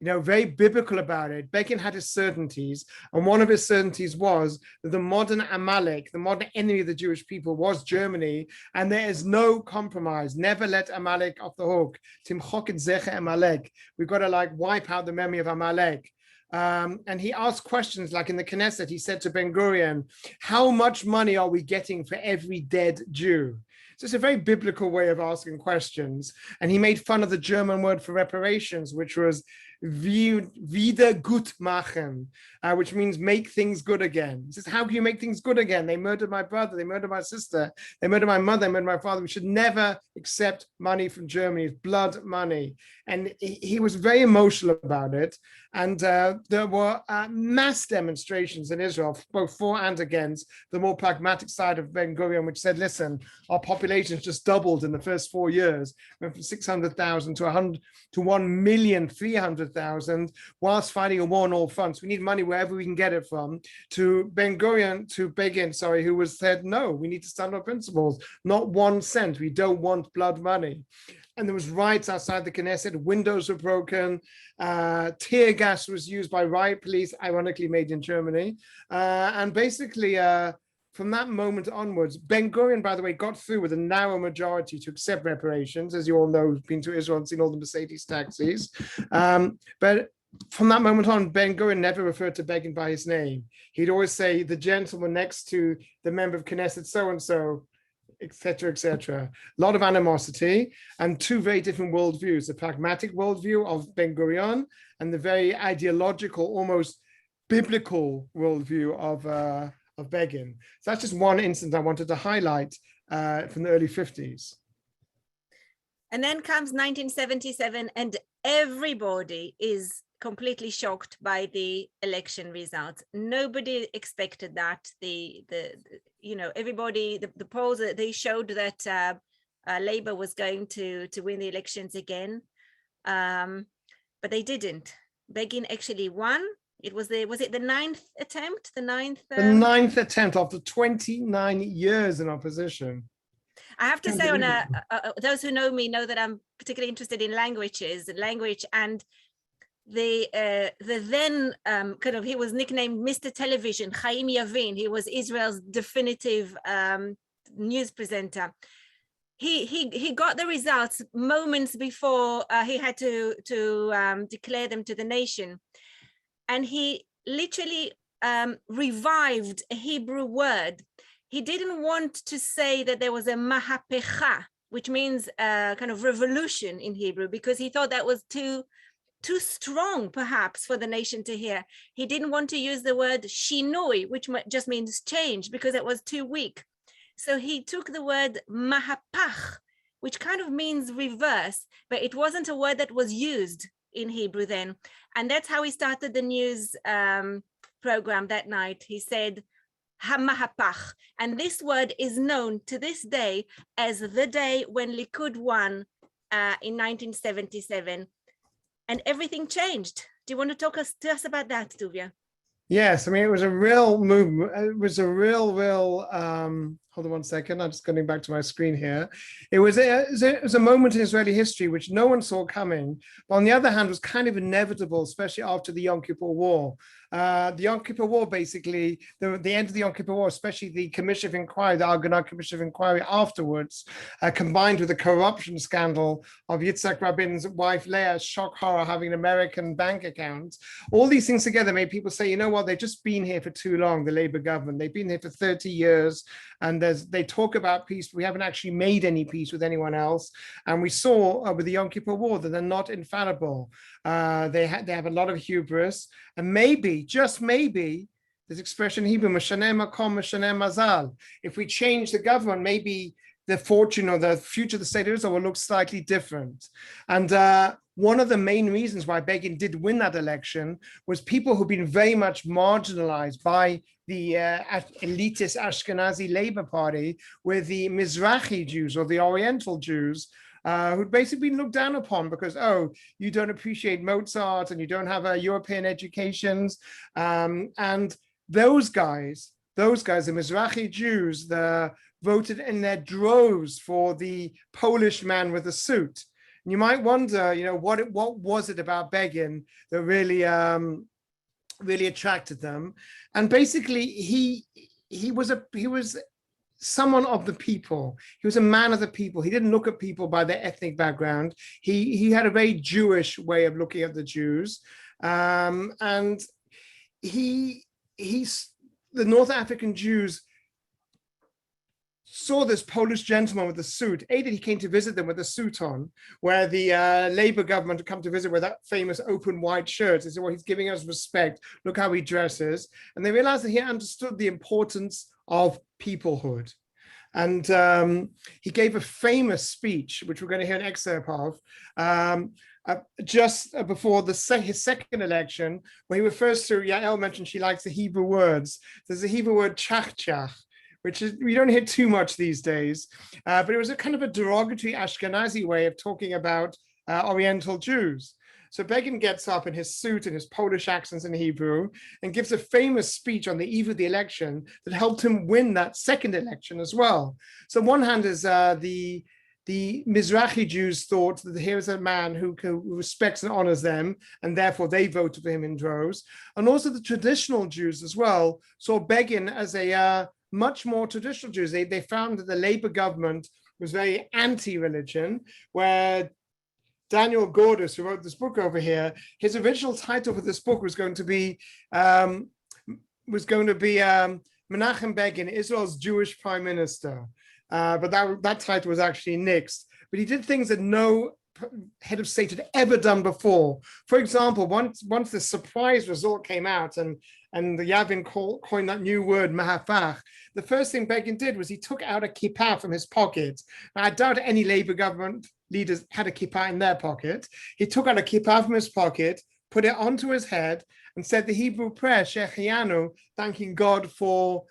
very biblical about it. Begin had his certainties, and one of his certainties was that the modern Amalek, the modern enemy of the Jewish people, was Germany, and there is no compromise. Never let Amalek off the hook. Timchok et zecher Amalek. We've got to wipe out the memory of Amalek. And he asked questions like in the Knesset. He said to Ben-Gurion, "How much money are we getting for every dead Jew?" So it's a very biblical way of asking questions. And he made fun of the German word for reparations, which was wieder gut machen, which means make things good again. He says, how can you make things good again? They murdered my brother, they murdered my sister, they murdered my mother, they murdered my father. We should never accept money from Germany, it's blood money. And he was very emotional about it. And there were mass demonstrations in Israel, both for and against the more pragmatic side of Ben-Gurion, which said, listen, our population's just doubled in the first 4 years. We went from 600,000 to 1,300,000, whilst fighting a war on all fronts. We need money wherever we can get it from. To Begin, who said, no, we need to stand on principles, not 1 cent. We don't want blood money. And there was riots outside the Knesset, windows were broken, tear gas was used by riot police, ironically made in Germany. And basically, from that moment onwards, Ben-Gurion, by the way, got through with a narrow majority to accept reparations. As you all know, who've been to Israel and seen all the Mercedes taxis. But from that moment on, Ben-Gurion never referred to Begin by his name. He'd always say, the gentleman next to the member of Knesset so-and-so, etc., etc. A lot of animosity and two very different worldviews, the pragmatic worldview of Ben-Gurion and the very ideological, almost biblical worldview of Begin. So that's just one instance I wanted to highlight from the early 50s. And then comes 1977 and everybody is completely shocked by the election results. Nobody expected that. Everybody, the polls, they showed that Labour was going to win the elections again, but they didn't. Begin actually won. Was it the ninth attempt? The ninth attempt after 29 years in opposition. I have to say, those who know me know that I'm particularly interested in language, and the then he was nicknamed Mr. Television, Chaim Yavin. He was Israel's definitive news presenter. He got the results moments before he had to declare them to the nation, and he literally revived a Hebrew word. He didn't want to say that there was a mahapecha, which means kind of revolution in Hebrew, because he thought that was too strong, perhaps, for the nation to hear. He didn't want to use the word shinoi, which just means change, because it was too weak. So he took the word mahapach, which kind of means reverse, but it wasn't a word that was used in Hebrew then. And that's how he started the news program that night. He said, Hamahapach. And this word is known to this day as the day when Likud won in 1977. And everything changed. Do you want to talk to us about that, Tuvia? Yes, I mean, it was a real movement. It was a real, hold on one second. I'm just getting back to my screen here. It was a moment in Israeli history which no one saw coming, but on the other hand, was kind of inevitable, especially after the Yom Kippur War. The Yom Kippur War, basically, the end of the Yom Kippur War, especially the Commission of Inquiry, the Argonaut Commission of Inquiry afterwards, combined with the corruption scandal of Yitzhak Rabin's wife, Leah's shock horror having an American bank account. All these things together made people say, you know what, they've just been here for too long, the Labour government. They've been here for 30 years, and they talk about peace. We haven't actually made any peace with anyone else. And we saw with the Yom Kippur War that they're not infallible. They have a lot of hubris, and maybe, just maybe, this expression in Hebrew, "Mashaneh makom, mashaneh mazal." If we change the government, maybe the fortune or the future of the state of Israel will look slightly different. And one of the main reasons why Begin did win that election was people who've been very much marginalized by the elitist Ashkenazi Labour Party, with the Mizrahi Jews or the Oriental Jews, who'd basically been looked down upon because, oh, you don't appreciate Mozart and you don't have European educations. And those guys, the Mizrahi Jews, voted in their droves for the Polish man with the suit. And you might wonder, what was it about Begin that really attracted them? And basically, he was someone of the people. He was a man of the people. He didn't look at people by their ethnic background. He had a very Jewish way of looking at the Jews, and the North African Jews saw this Polish gentleman with a suit. That he came to visit them with a suit on, where the Labour government had come to visit with that famous open white shirt. They said, well, he's giving us respect. Look how he dresses. And they realized that he understood the importance of peoplehood. And he gave a famous speech, which we're going to hear an excerpt of, just before his second election, where he refers to, Yael mentioned she likes the Hebrew words. There's a Hebrew word, chach, which is, we don't hear too much these days, but it was a kind of a derogatory Ashkenazi way of talking about Oriental Jews. So Begin gets up in his suit and his Polish accents in Hebrew and gives a famous speech on the eve of the election that helped him win that second election as well. So on one hand is the Mizrahi Jews thought that here is a man who respects and honors them, and therefore they voted for him in droves. And also the traditional Jews as well saw Begin as a much more traditional Jews. They found that the Labour government was very anti-religion, where Daniel Gordis, who wrote this book over here, his original title for this book was going to be Menachem Begin, Israel's Jewish Prime Minister. But that title was actually nixed. But he did things that no head of state had ever done before. For example, once the surprise result came out and the Yavin coined that new word, mahafach, the first thing Begin did was he took out a kippah from his pocket. Now, I doubt any Labour government leaders had a kippah in their pocket. He took out a kippah from his pocket, put it onto his head, and said the Hebrew prayer, Shechianu, thanking God for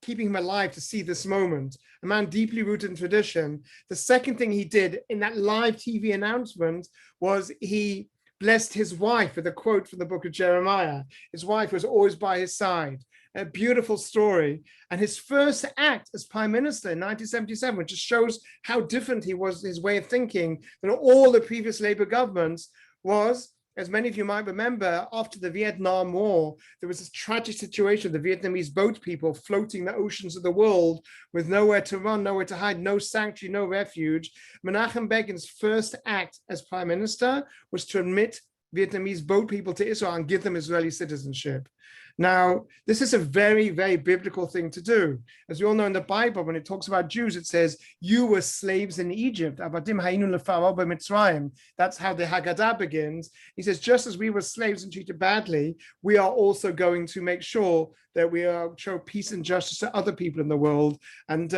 keeping him alive to see this moment. A man deeply rooted in tradition. The second thing he did in that live TV announcement was he blessed his wife with a quote from the book of Jeremiah. His wife was always by his side. A beautiful story. And his first act as prime minister in 1977, which just shows how different he was, his way of thinking, than all the previous Labour governments, was, as many of you might remember, after the Vietnam War, there was this tragic situation of the Vietnamese boat people floating the oceans of the world with nowhere to run, nowhere to hide, no sanctuary, no refuge. Menachem Begin's first act as prime minister was to admit Vietnamese boat people to Israel and give them Israeli citizenship. Now, this is a very, very biblical thing to do. As we all know in the Bible, when it talks about Jews, it says, you were slaves in Egypt. That's how the Haggadah begins. He says, just as we were slaves and treated badly, we are also going to make sure that we show peace and justice to other people in the world. And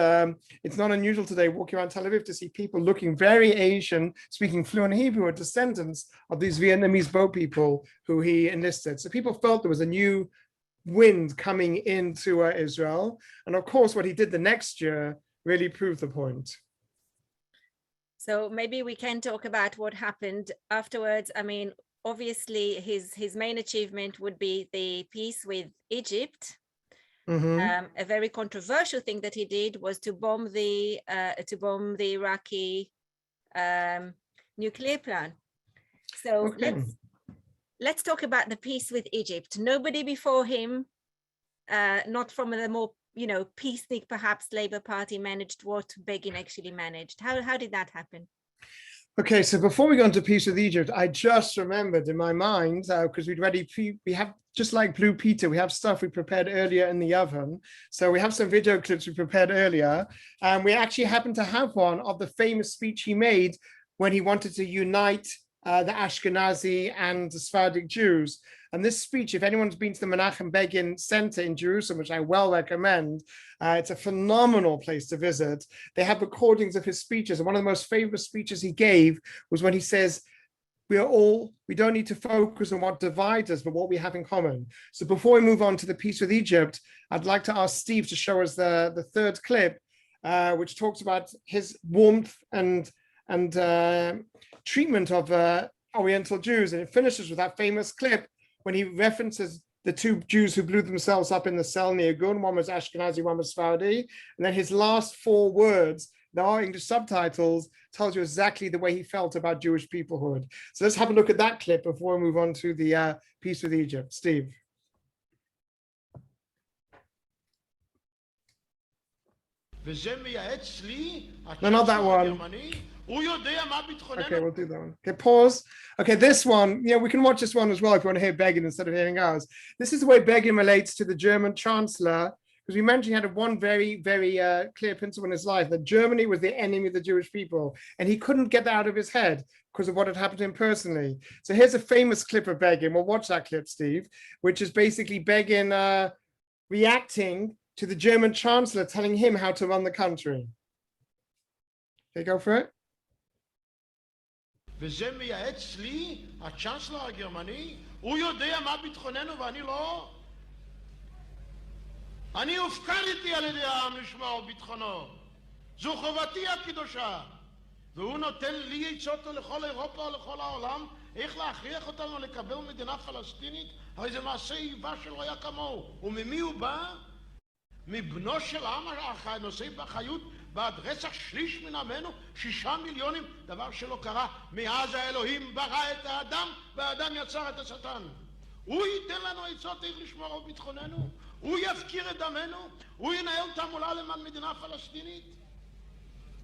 it's not unusual today walking around Tel Aviv to see people looking very Asian, speaking fluent Hebrew, or descendants of these Vietnamese boat people who he enlisted. So people felt there was a new wind coming into Israel. And of course, what he did the next year really proved the point. So maybe we can talk about what happened afterwards. I mean, obviously, his main achievement would be the peace with Egypt. Mm-hmm. A very controversial thing that he did was to bomb the Iraqi nuclear plant. So okay. Let's talk about the peace with Egypt. Nobody before him, not from the more peacenik perhaps Labour Party, managed what Begin actually managed. How did that happen? Okay, so before we go into peace with Egypt, I just remembered in my mind, because we have, just like Blue Peter, we have stuff we prepared earlier in the oven. So we have some video clips we prepared earlier. And we actually happen to have one of the famous speech he made when he wanted to unite the Ashkenazi and the Sephardic Jews. And this speech, if anyone's been to the Menachem Begin Center in Jerusalem, which I well recommend, it's a phenomenal place to visit. They have recordings of his speeches. And one of the most favorite speeches he gave was when he says, we don't need to focus on what divides us, but what we have in common. So before we move on to the Peace with Egypt, I'd like to ask Steve to show us the third clip, which talks about his warmth and treatment of Oriental Jews. And it finishes with that famous clip when he references the two Jews who blew themselves up in the cell near Gun. One was Ashkenazi, one was Sephardi. And then his last 4 words, there are English subtitles, tells you exactly the way he felt about Jewish peoplehood. So let's have a look at that clip before we move on to the Peace with Egypt. Steve. No, not that one. Okay, we'll do that one. Okay, pause. Okay, this one, we can watch this one as well if you want to hear Begin instead of hearing ours. This is the way Begin relates to the German chancellor, because we mentioned he had one very, very clear principle in his life, that Germany was the enemy of the Jewish people, and he couldn't get that out of his head because of what had happened to him personally. So here's a famous clip of Begin. We'll watch that clip, Steve, which is basically Begin reacting to the German chancellor telling him how to run the country. Okay, go for it. וזה מייעץ לי, הצ'אנסלר הגרמני, הוא יודע מה ביטחוננו ואני לא. אני הופקדתי על ידי העם לשמור ביטחונו. זו חובתי הקדושה. והוא נותן לי עצות לכל אירופה ולכל העולם, איך להכריח אותנו לקבל מדינה פלסטינית, הרי זה מעשה איבה שלא היה כמוהו. וממי הוא בא? מבנו של העם הנושא באחריות בעד רצח שליש מן עמנו, 6 מיליונים, דבר שלא קרה מאז האלוהים ברא את האדם והאדם יצר את השטן. הוא ייתן לנו עצות איך לשמור על ביטחוננו, הוא יפקיר את דמנו, הוא ינהל תעמולה למען מדינה פלסטינית.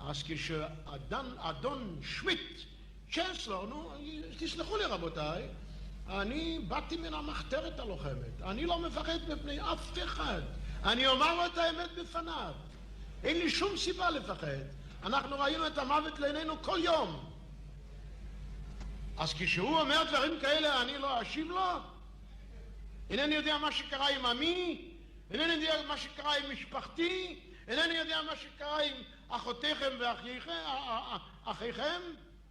אז כשאדון שמיט, צ'אנסלר, תסלחו לי רבותיי, אני באתי מן המחתרת הלוחמת, אני לא מפחד מפני אף אחד, אני אומר לו את האמת בפניו. אין לי שום סיבה לפחד. אנחנו ראינו את המוות לעינינו כל יום. אז כשהוא אומר דברים כאלה, אני לא אשיב לו? אינני יודע מה שקרה עם עמי, אינני יודע מה שקרה עם משפחתי, אינני יודע מה שקרה עם אחותיכם ואחיכם.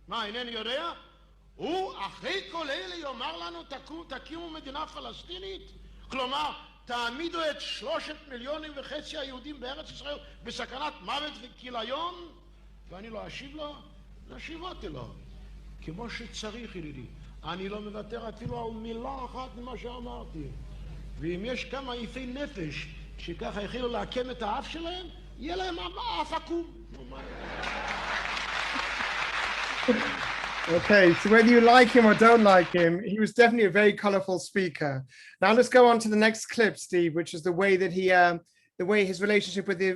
מה, אינני יודע? הוא אחרי כל אלה יאמר לנו, תקימו מדינה פלסטינית? כלומר, תעמידו את 3.5 מיליון היהודים בארץ ישראל בסכנת מוות וכיליון, ואני לא אשיב לו? נשיבותי לו. כמו שצריך, ידידי. אני לא מוותר אפילו על מילה אחת ממה שאמרתי. ואם יש כמה יפי נפש שככה החלו לעקם את האף שלהם, יהיה להם אף עקום. Okay, so whether you like him or don't like him, he was definitely a very colorful speaker. Now let's go on to the next clip, Steve, which is the way that his relationship with the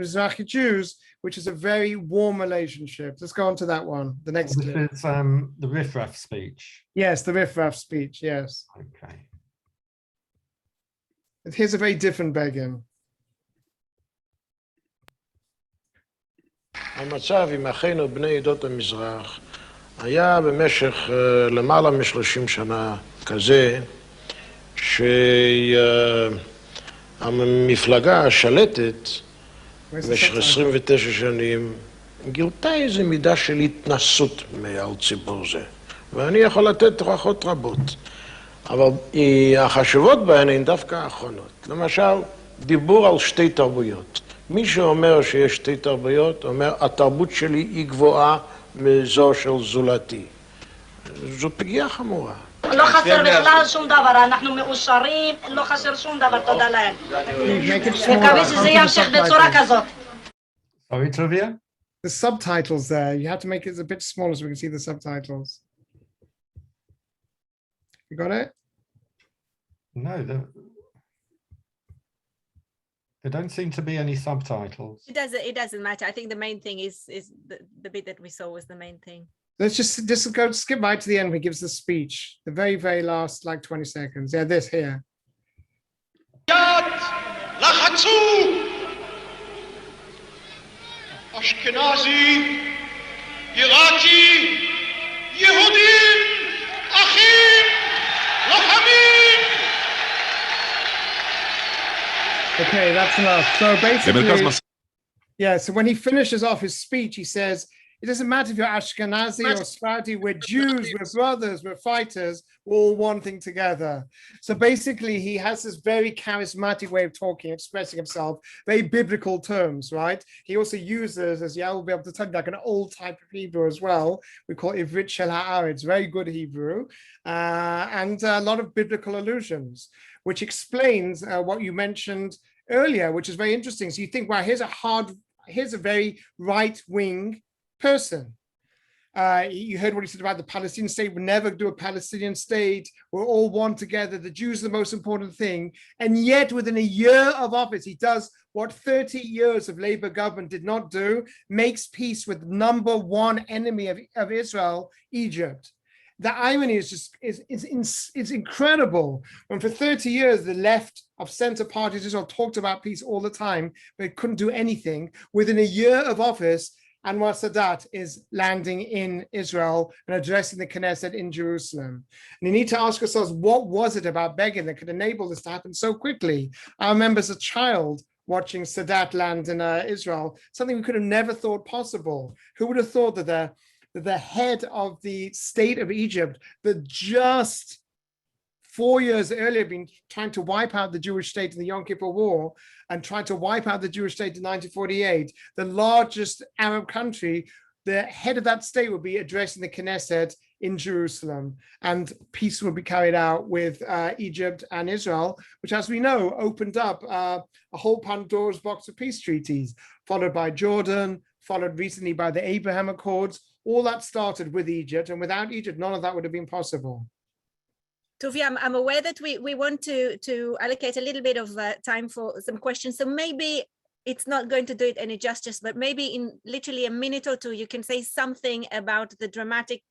Mizrahi Jews, which is a very warm relationship. Let's go on to that one. The next clip. This is the Riff Raff speech. Yes, the Riff Raff speech, yes. Okay. Here's a very different Begin. המצב עם אחינו בני עדות המזרח היה במשך למעלה מ-30 שנה כזה שהמפלגה השלטת במשך 29 שנים גילתה איזו מידה של התנסות מעל ציבור זה, ואני יכול לתת הוכחות רבות, אבל החשובות בהן הן דווקא האחרונות. למשל, דיבור על 2 תרבויות. מי שאומר שיש 2 תרבויות, אומר, התרבות שלי היא גבוהה מזו של זולתי. זו פגיעה חמורה. לא חסר בכלל שום דבר, אנחנו מאושרים, לא חסר שום דבר, תודה להם. מקווה שזה ימשיך בצורה כזאת. Sorry, Tuvia? The subtitles there, you have to make it a bit smaller so we can see the subtitles. You got it? No, there don't seem to be any subtitles. It doesn't matter. I think the main thing is the bit that we saw was the main thing. Let's just go skip right to the end where he gives the speech. The very, very last, like 20 seconds. Yeah, this here. Ashkenazi, Iraqi, Yehudim, Achim, Okay, that's enough. So basically, yeah, so when he finishes off his speech, he says, it doesn't matter if you're Ashkenazi or Sephardi, we're Jews, we're brothers, we're fighters, we're all one thing together. So basically, he has this very charismatic way of talking, expressing himself, very biblical terms, right? He also uses, as Yael will be able to tell you, like an old type of Hebrew as well. We call it Ivrit Shel Haaretz, very good Hebrew, and a lot of biblical allusions, which explains what you mentioned earlier, which is very interesting. So you think, wow, here's a very right-wing person. You heard what he said about the Palestinian state. We'll never do a Palestinian state. We're all one together. The Jews are the most important thing. And yet within a year of office, he does what 30 years of Labour government did not do, makes peace with number one enemy of Israel, Egypt. The irony is just it's incredible. When for 30 years, the left of center parties Israel talked about peace all the time, but it couldn't do anything. Within a year of office, Anwar Sadat is landing in Israel and addressing the Knesset in Jerusalem. And you need to ask yourselves, what was it about Begin that could enable this to happen so quickly? I remember as a child watching Sadat land in Israel, something we could have never thought possible. Who would have thought that the head of the state of Egypt, that just 4 years earlier been trying to wipe out the Jewish state in the Yom Kippur War and tried to wipe out the Jewish state in 1948, the largest Arab country, the head of that state would be addressing the Knesset in Jerusalem, and peace will be carried out with Egypt and Israel, which, as we know, opened up a whole Pandora's box of peace treaties, followed by Jordan, followed recently by the Abraham Accords. All that started with Egypt, and without Egypt, none of that would have been possible. Tuvia, I'm aware that we want to allocate a little bit of time for some questions. So maybe it's not going to do it any justice, but maybe in literally a minute or two, you can say something about the dramatic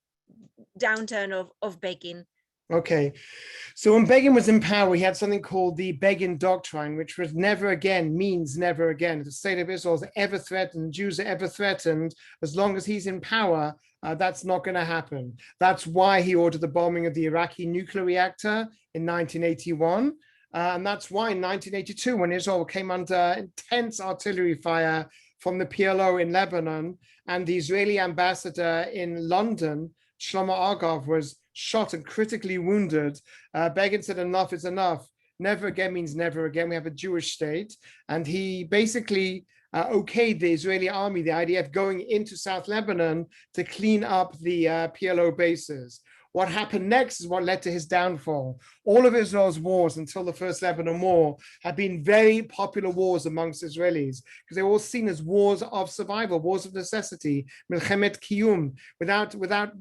downturn of Begin. Okay, so when Begin was in power, he had something called the Begin Doctrine, which was never again, means never again. If the state of Israel is ever threatened, Jews are ever threatened, as long as he's in power, that's not going to happen. That's why he ordered the bombing of the Iraqi nuclear reactor in 1981. And that's why in 1982, when Israel came under intense artillery fire from the PLO in Lebanon, and the Israeli ambassador in London, Shlomo Argov, was shot and critically wounded, Begin said enough is enough. Never again means never again. We have a Jewish state. And he basically okayed the Israeli army, the IDF, going into South Lebanon to clean up the PLO bases. What happened next is what led to his downfall. All of Israel's wars until the First Lebanon War had been very popular wars amongst Israelis because they were all seen as wars of survival, wars of necessity, Milchemet Kiyum. Without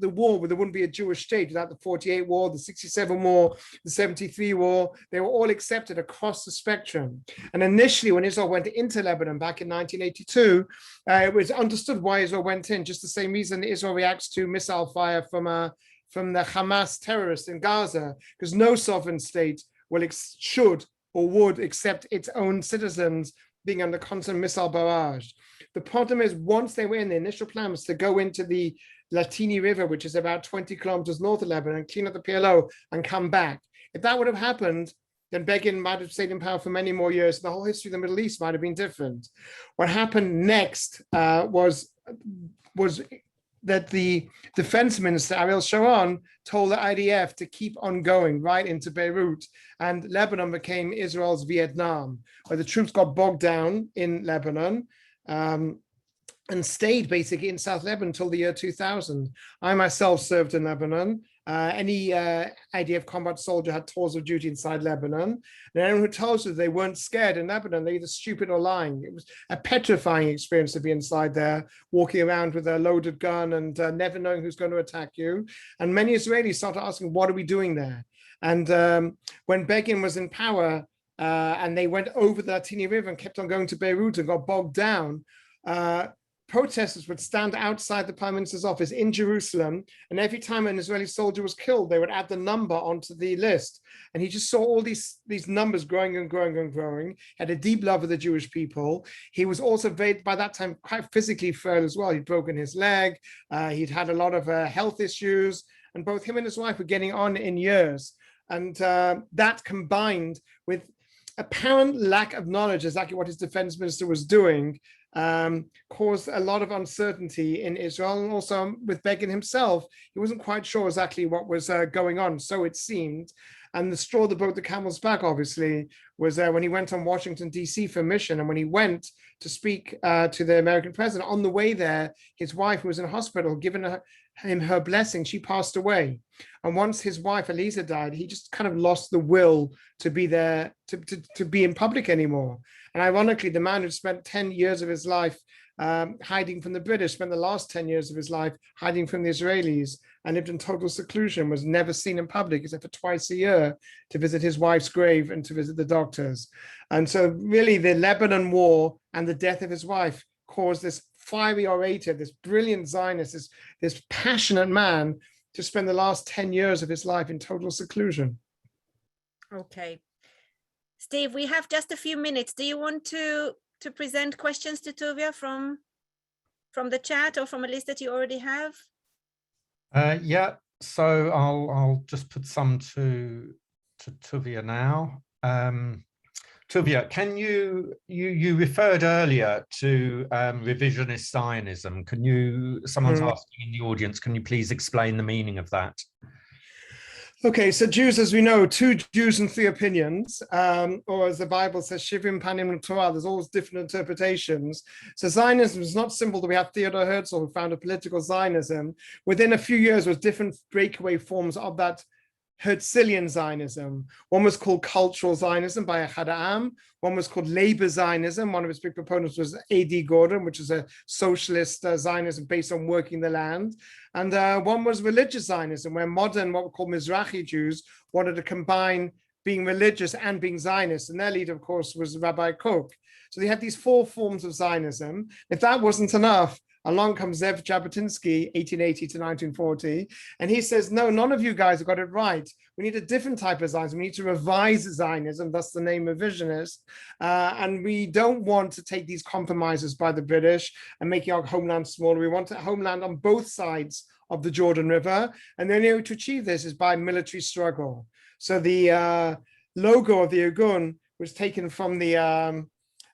the war, there wouldn't be a Jewish state. Without the 48 war, the 67 war, the 73 war, they were all accepted across the spectrum. And initially, when Israel went into Lebanon back in 1982, it was understood why Israel went in, just the same reason Israel reacts to missile fire from the Hamas terrorists in Gaza, because no sovereign state should or would accept its own citizens being under constant missile barrage. The problem is, once they were in, the initial plan was to go into the Latini River, which is about 20 kilometers north of Lebanon, clean up the PLO and come back. If that would have happened, then Begin might have stayed in power for many more years. The whole history of the Middle East might have been different. What happened next was that the defense minister, Ariel Sharon, told the IDF to keep on going right into Beirut, and Lebanon became Israel's Vietnam, where the troops got bogged down in Lebanon and stayed basically in South Lebanon until the year 2000. I myself served in Lebanon. Any IDF combat soldier had tours of duty inside Lebanon. And anyone who tells you they weren't scared in Lebanon, they're either stupid or lying. It was a petrifying experience to be inside there, walking around with a loaded gun and never knowing who's going to attack you. And many Israelis started asking, what are we doing there? And when Begin was in power and they went over the Latini River and kept on going to Beirut and got bogged down, protesters would stand outside the Prime Minister's office in Jerusalem, and every time an Israeli soldier was killed, they would add the number onto the list. And he just saw all these numbers growing and growing and growing. He had a deep love of the Jewish people. He was also by that time quite physically frail as well. He'd broken his leg. He'd had a lot of health issues, and both him and his wife were getting on in years. And that combined with apparent lack of knowledge, exactly what his defense minister was doing, caused a lot of uncertainty in Israel. And also with Begin himself, he wasn't quite sure exactly what was going on, so it seemed. And the straw that broke the camel's back, obviously, was when he went on Washington, D.C. for mission. And when he went to speak to the American president, on the way there, his wife, who was in hospital, given him her blessing, she passed away. And once his wife, Eliza, died, he just kind of lost the will to be there, to be in public anymore. And ironically, the man who spent 10 years of his life hiding from the British, spent the last 10 years of his life hiding from the Israelis and lived in total seclusion, was never seen in public except for twice a year to visit his wife's grave and to visit the doctors. And so really the Lebanon War and the death of his wife caused this fiery orator, this brilliant Zionist, this passionate man to spend the last 10 years of his life in total seclusion. Okay. Steve, we have just a few minutes. Do you want to present questions to Tuvia from the chat or from a list that you already have? Yeah, so I'll just put some to Tuvia now. Tuvia, can you referred earlier to revisionist Zionism? Someone's asking in the audience, can you please explain the meaning of that? Okay, so Jews, as we know, 2 Jews and 3 opinions, or as the Bible says, Shivim Panim Torah, there's always different interpretations. So Zionism is not simple that we have Theodor Herzl, who founded political Zionism. Within a few years, was different breakaway forms of that Herzlian Zionism. One was called cultural Zionism by Ahad Ha'am. One was called labor Zionism. One of its big proponents was A.D. Gordon, which is a socialist Zionism based on working the land. And one was religious Zionism, where modern, what we call Mizrahi Jews, wanted to combine being religious and being Zionist. And their leader, of course, was Rabbi Koch. So they had these 4 forms of Zionism. If that wasn't enough, along comes Zev Jabotinsky, 1880 to 1940, and he says, no, none of you guys have got it right. We need a different type of Zionism. We need to revise Zionism, thus the name revisionist, and we don't want to take these compromises by the British and making our homeland smaller. We want a homeland on both sides of the Jordan River, and the only way to achieve this is by military struggle. So the logo of the Irgun was taken from the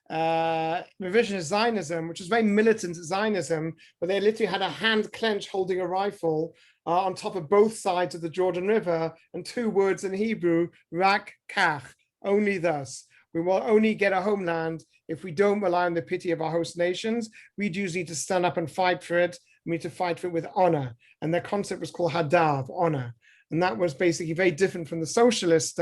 revisionist Zionism, which was very militant Zionism, but they literally had a hand clench holding a rifle on top of both sides of the Jordan River, and 2 words in Hebrew, rak kach, only thus. We will only get a homeland if we don't rely on the pity of our host nations. We Jews need to stand up and fight for it. We need to fight for it with honor. And their concept was called hadav, honor. And that was basically very different from the socialist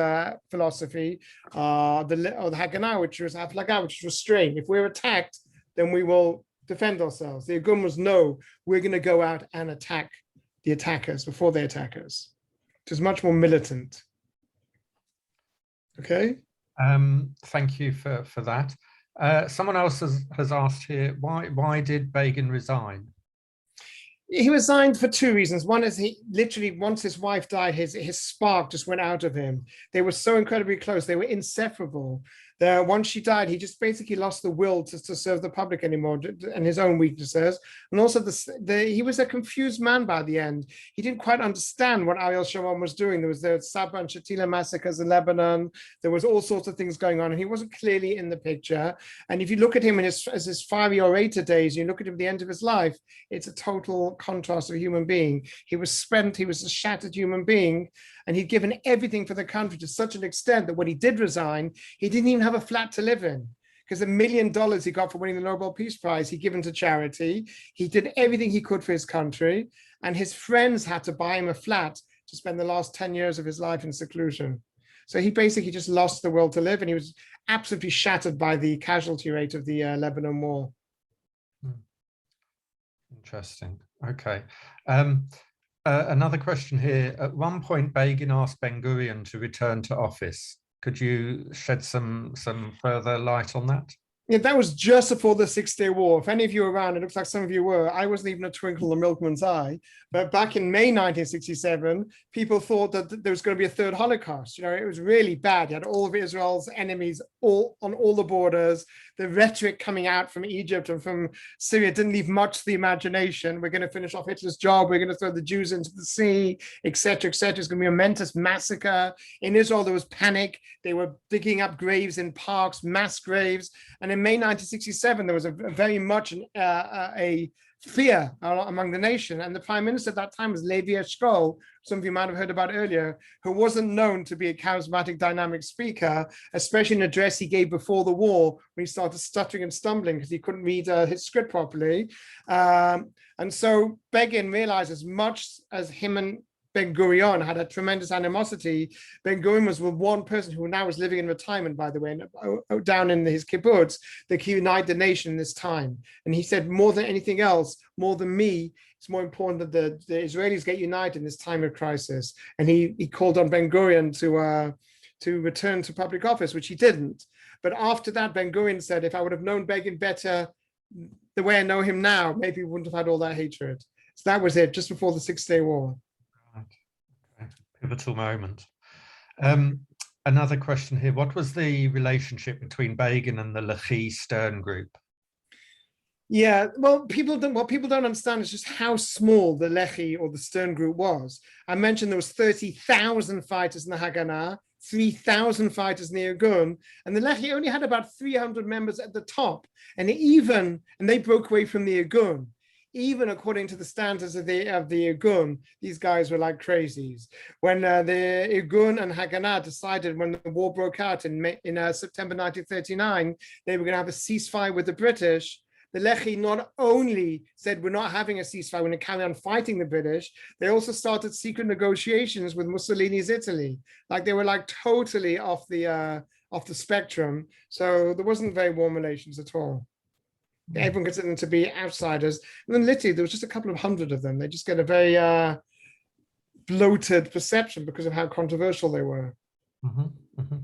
philosophy, the Haganah, which was Haflagah, which was restraint. If we're attacked, then we will defend ourselves. The Irgun was, no, we're going to go out and attack the attackers before they attack us. It was much more militant. Okay. Thank you for that. Someone else has asked here, why did Begin resign? He resigned for 2 reasons. One is he literally, once his wife died, his spark just went out of him. They were so incredibly close. They were inseparable. Once she died, he just basically lost the will to serve the public anymore, and his own weaknesses. And also, he was a confused man by the end. He didn't quite understand what Ariel Sharon was doing. There was the Sabra and Shatila massacres in Lebanon. There was all sorts of things going on, and he wasn't clearly in the picture. And if you look at him as his fiery orator days, you look at him at the end of his life, it's a total contrast of a human being. He was spent, he was a shattered human being, and he'd given everything for the country to such an extent that when he did resign, he didn't even have a flat to live in, because $1 million he got for winning the Nobel Peace Prize, he given to charity. He did everything he could for his country, and his friends had to buy him a flat to spend the last 10 years of his life in seclusion. So he basically just lost the will to live, and he was absolutely shattered by the casualty rate of the Lebanon War. Interesting. Okay. Another question here. At one point, Begin asked Ben-Gurion to return to office. Could you shed some further light on that? Yeah, that was just before the Six-Day War. If any of you were around, it looks like some of you were. I wasn't even a twinkle in the milkman's eye. But back in May 1967, people thought that there was going to be a third Holocaust. You know, it was really bad. You had all of Israel's enemies all on all the borders. The rhetoric coming out from Egypt and from Syria didn't leave much to the imagination. We're going to finish off Hitler's job. We're going to throw the Jews into the sea, etc., etc. It's going to be a momentous massacre. In Israel, there was panic. They were digging up graves in parks, mass graves. And in May 1967, there was a very much a fear among the nation. And the prime minister at that time was Levi Eshkol, some of you might have heard about earlier, who wasn't known to be a charismatic, dynamic speaker, especially in an address he gave before the war when he started stuttering and stumbling because he couldn't read his script properly. And so Begin realized, as much as him and Ben-Gurion had a tremendous animosity, Ben-Gurion was one person who now is living in retirement, by the way, down in his kibbutz, that could unite the nation in this time. And he said, more than anything else, more than me, it's more important that the Israelis get united in this time of crisis. And he called on Ben-Gurion to return to public office, which he didn't. But after that, Ben-Gurion said, if I would have known Begin better the way I know him now, maybe we wouldn't have had all that hatred. So that was it, just before the Six-Day War. Okay. Pivotal moment. Another question here. What was the relationship between Begin and the Lehi Stern group? Yeah, well, what people don't understand is just how small the Lehi or the Stern group was. I mentioned there was 30,000 fighters in the Haganah, 3,000 fighters in the Irgun, and the Lehi only had about 300 members at the top. And they broke away from the Irgun. Even according to the standards of the Irgun, these guys were like crazies. When the Irgun and Haganah decided, when the war broke out in September 1939, they were going to have a ceasefire with the British, the Lehi not only said, we're not having a ceasefire, we're going to carry on fighting the British, they also started secret negotiations with Mussolini's Italy. Like, they were like totally off the spectrum. So there wasn't very warm relations at all. Everyone considered them to be outsiders. And then literally there was just a couple of hundred of them. They just get a very bloated perception because of how controversial they were. Mm-hmm, mm-hmm.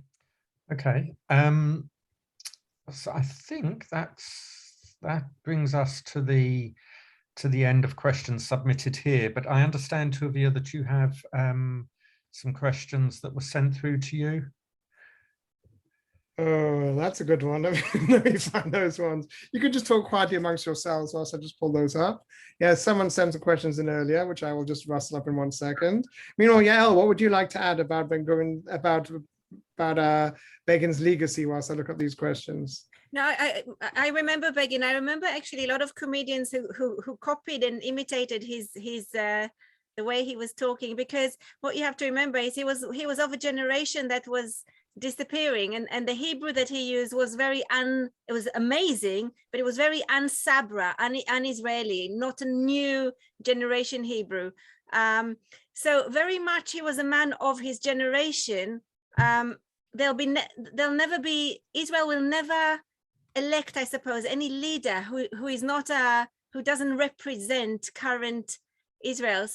Okay. So I think that brings us to the end of questions submitted here. But I understand, Tuvia, that you have some questions that were sent through to you. Oh, that's a good one. Let me find those ones. You could just talk quietly amongst yourselves whilst I just pull those up. Yeah, someone sent some questions in earlier, which I will just rustle up in 1 second. Meanwhile, Yael, what would you like to add about Ben-Gurion, about Begin's legacy whilst I look up these questions? No, I remember Begin. I remember actually a lot of comedians who copied and imitated his the way he was talking, because what you have to remember is he was of a generation that was disappearing, and the Hebrew that he used was it was amazing, but it was very un-Sabra, un-Israeli, not a new generation Hebrew. So very much he was a man of his generation. Israel will never elect, I suppose, any leader who is not who doesn't represent current Israel.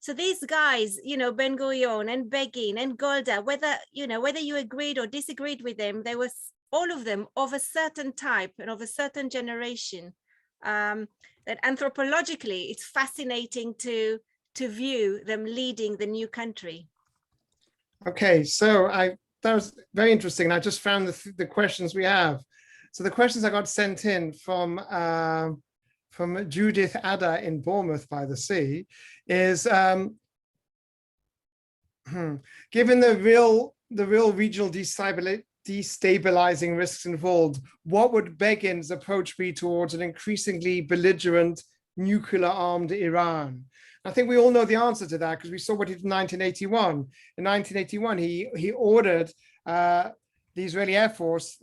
So these guys, Ben-Gurion and Begin and Golda, whether you agreed or disagreed with them, they were all of them of a certain type and of a certain generation. That anthropologically, it's fascinating to view them leading the new country. Okay, so that was very interesting. I just found the questions we have. So the questions I got sent in from Judith Adder in Bournemouth by the Sea is, given the real regional destabilizing risks involved, what would Begin's approach be towards an increasingly belligerent nuclear-armed Iran? I think we all know the answer to that because we saw what he did in 1981. In 1981, he ordered the Israeli Air Force,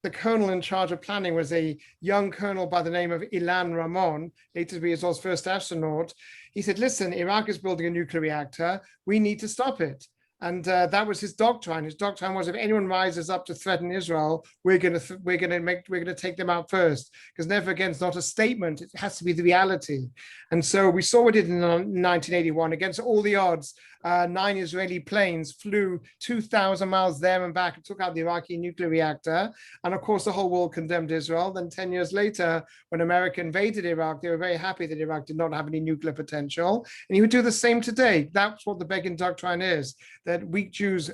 the colonel in charge of planning was a young colonel by the name of Ilan Ramon, later to be Israel's first astronaut. He said, listen, Iraq is building a nuclear reactor. We need to stop it. And that was his doctrine. His doctrine was, if anyone rises up to threaten Israel, we're going to take them out first. Because never again, it's not a statement; it has to be the reality. And so we saw what it in 1981 against all the odds. 9 Israeli planes flew 2,000 miles there and back and took out the Iraqi nuclear reactor. And of course, the whole world condemned Israel. Then 10 years later, when America invaded Iraq, they were very happy that Iraq did not have any nuclear potential. And he would do the same today. That's what the Begin doctrine is, that weak Jews,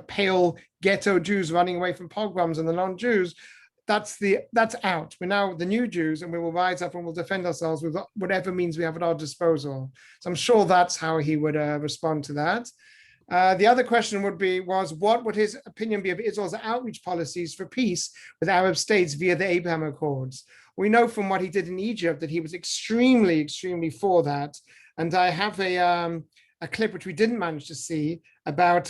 pale ghetto Jews running away from pogroms, and the non-Jews, that's out. We're now the new Jews, and we will rise up and we'll defend ourselves with whatever means we have at our disposal. So I'm sure that's how he would respond to that. The other question was what would his opinion be of Israel's outreach policies for peace with Arab states via the Abraham Accords? We know from what he did in Egypt that he was extremely, extremely for that. And I have a clip which we didn't manage to see about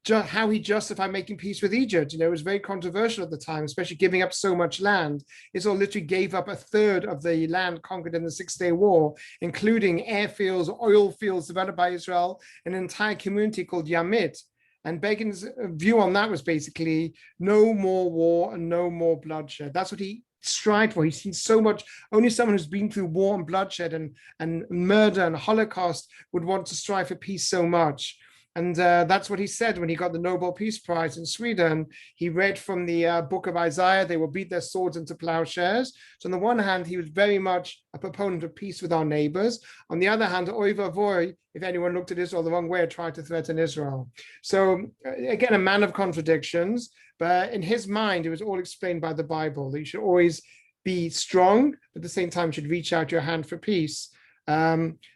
how he justified making peace with Egypt. You know, it was very controversial at the time, especially giving up so much land. Israel literally gave up 1/3 of the land conquered in the Six-Day War, including airfields, oil fields developed by Israel, an entire community called Yamit. And Begin's view on that was basically no more war and no more bloodshed. That's what he strived for. He's seen so much. Only someone who's been through war and bloodshed and murder and Holocaust would want to strive for peace so much. And that's what he said when he got the Nobel Peace Prize in Sweden. He read from the book of Isaiah, they will beat their swords into plowshares. So on the one hand, he was very much a proponent of peace with our neighbors. On the other hand, oy vavoy, if anyone looked at Israel the wrong way or tried to threaten Israel. So again, a man of contradictions, but in his mind, it was all explained by the Bible, that you should always be strong, but at the same time should reach out your hand for peace.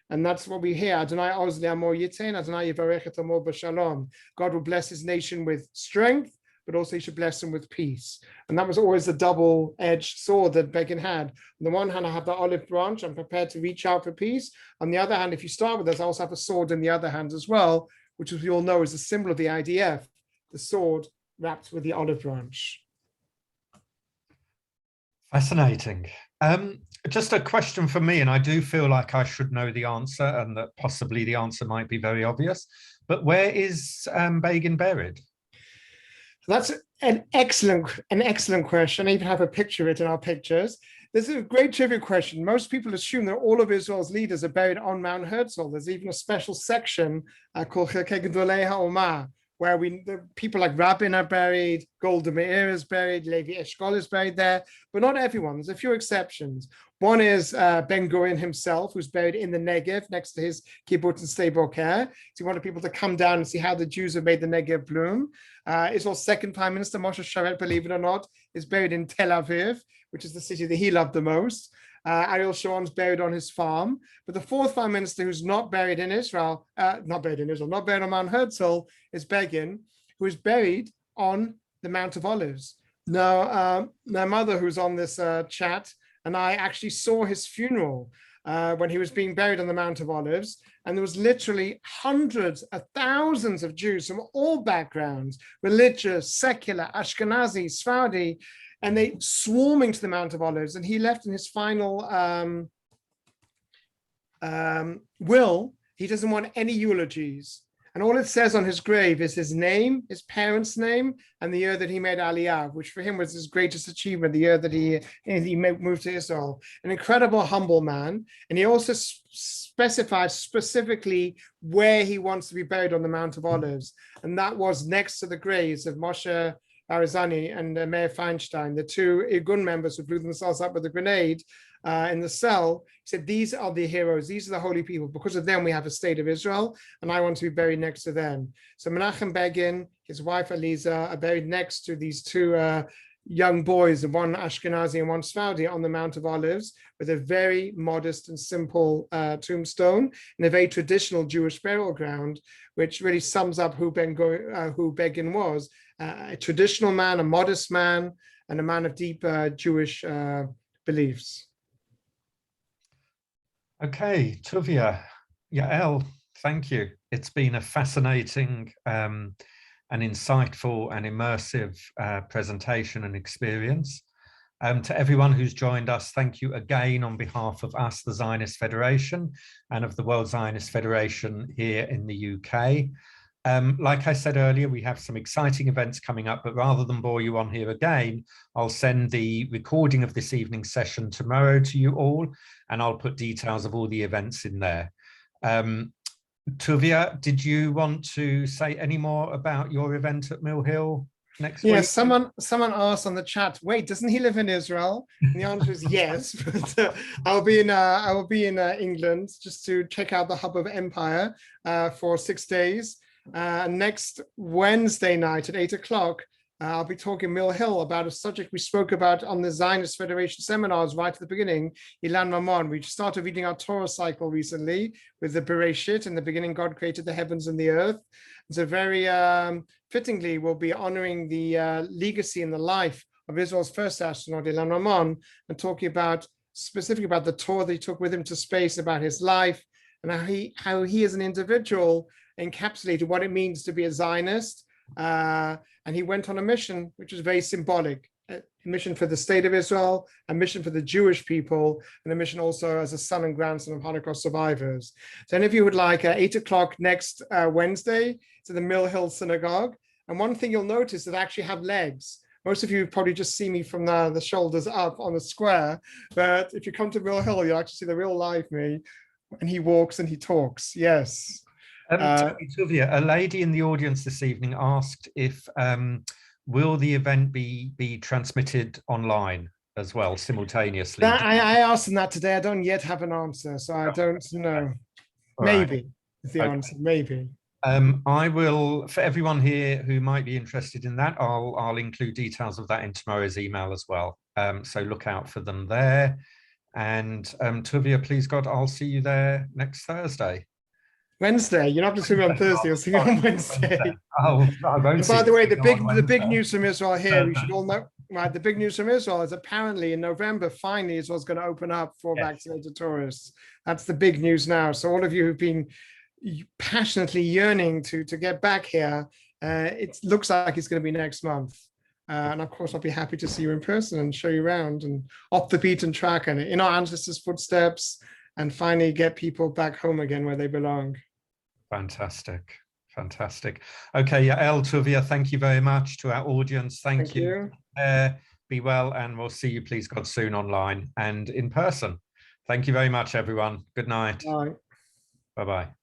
And that's what we hear. Adonai oz le'amor yitain, Adonai yivarech et amo b'shalom. God will bless his nation with strength, but also he should bless them with peace. And that was always the double-edged sword that Begin had. On the one hand, I have the olive branch. I'm prepared to reach out for peace. On the other hand, if you start with this, I also have a sword in the other hand as well, which, as we all know, is the symbol of the IDF, the sword wrapped with the olive branch. Fascinating. Just a question for me, and I do feel like I should know the answer, and that possibly the answer might be very obvious, but where is Begin buried? That's an excellent question. I even have a picture of it in our pictures. This is a great trivia question. Most people assume that all of Israel's leaders are buried on Mount Herzl. There's even a special section called Chilkei Gedolei HaOmah, where the people like Rabin are buried, Golda Meir is buried, Levi Eshkol is buried there, but not everyone. There's a few exceptions. One is Ben Gurion himself, who's buried in the Negev next to his kibbutz in Sde Boker. So he wanted people to come down and see how the Jews have made the Negev bloom. Israel's second prime minister, Moshe Sharet, believe it or not, is buried in Tel Aviv, which is the city that he loved the most. Ariel Sharon's buried on his farm. But the fourth prime minister who's not buried in Israel, not buried on Mount Herzl, is Begin, who is buried on the Mount of Olives. Now, my mother, who's on this chat, and I actually saw his funeral when he was being buried on the Mount of Olives. And there was literally hundreds of thousands of Jews from all backgrounds, religious, secular, Ashkenazi, Sephardi, and they swarming to the Mount of Olives. And he left in his final will, he doesn't want any eulogies. And all it says on his grave is his name, his parents' name, and the year that he made Aliyah, which for him was his greatest achievement, the year that he moved to Israel. An incredible, humble man. And he also specified specifically where he wants to be buried on the Mount of Olives. And that was next to the graves of Moshe Arizani and Meir Feinstein, the two Irgun members who blew themselves up with a grenade in the cell. He said, these are the heroes, these are the holy people. Because of them, we have a state of Israel, and I want to be buried next to them. So Menachem Begin, his wife Aliza, are buried next to these two young boys, one Ashkenazi and one Sephardi, on the Mount of Olives, with a very modest and simple tombstone in a very traditional Jewish burial ground, which really sums up who Begin was. A traditional man, a modest man, and a man of deep Jewish beliefs. Okay, Tuvia, Yael, thank you. It's been a fascinating and insightful and immersive presentation and experience. To everyone who's joined us, thank you again on behalf of us, the Zionist Federation, and of the World Zionist Federation here in the UK. Like I said earlier, we have some exciting events coming up, but rather than bore you on here again, I'll send the recording of this evening's session tomorrow to you all, and I'll put details of all the events in there. Tuvia, did you want to say any more about your event at Mill Hill next week? Yes, someone asked on the chat, wait, doesn't he live in Israel? And the answer is yes. But I will be in England just to check out the Hub of Empire for 6 days. Next Wednesday night at 8 o'clock, I'll be talking Mill Hill about a subject we spoke about on the Zionist Federation seminars right at the beginning, Ilan Mamon. We started reading our Torah cycle recently with the Bereshit. In the beginning, God created the heavens and the earth. So very fittingly, we'll be honoring the legacy and the life of Israel's first astronaut, Ilan Mamon, and talking about specifically about the Torah that he took with him to space, about his life, and how he as an individual encapsulated what it means to be a Zionist. And he went on a mission, which was very symbolic, a mission for the state of Israel, a mission for the Jewish people, and a mission also as a son and grandson of Holocaust survivors. So any of you would like 8 o'clock next Wednesday to the Mill Hill Synagogue. And one thing you'll notice that I actually have legs. Most of you probably just see me from the shoulders up on a square, but if you come to Mill Hill, you'll actually see the real live me, and he walks and he talks, yes. Tuvia, a lady in the audience this evening asked if will the event be transmitted online as well simultaneously? I asked them that today. I don't yet have an answer, so I don't know. Maybe is the answer. Maybe. I will, for everyone here who might be interested in that, I'll include details of that in tomorrow's email as well. So look out for them there. And Tuvia, please God, I'll see you there next Thursday. Wednesday. You're not going to see me on Thursday. You'll see me on Wednesday. Oh, I won't. By the way, the big news from Israel here, we should all know. Right, the big news from Israel is apparently in November, finally, Israel's going to open up for vaccinated tourists. That's the big news now. So all of you who've been passionately yearning to get back here, it looks like it's going to be next month. And of course, I'll be happy to see you in person and show you around and off the beaten track and in our ancestors' footsteps, and finally get people back home again where they belong. Fantastic. Fantastic. Okay, Yael, Tuvia, thank you very much. To our audience, thank you. Be well, and we'll see you, please God, soon online and in person. Thank you very much, everyone. Good night. Bye. Bye-bye.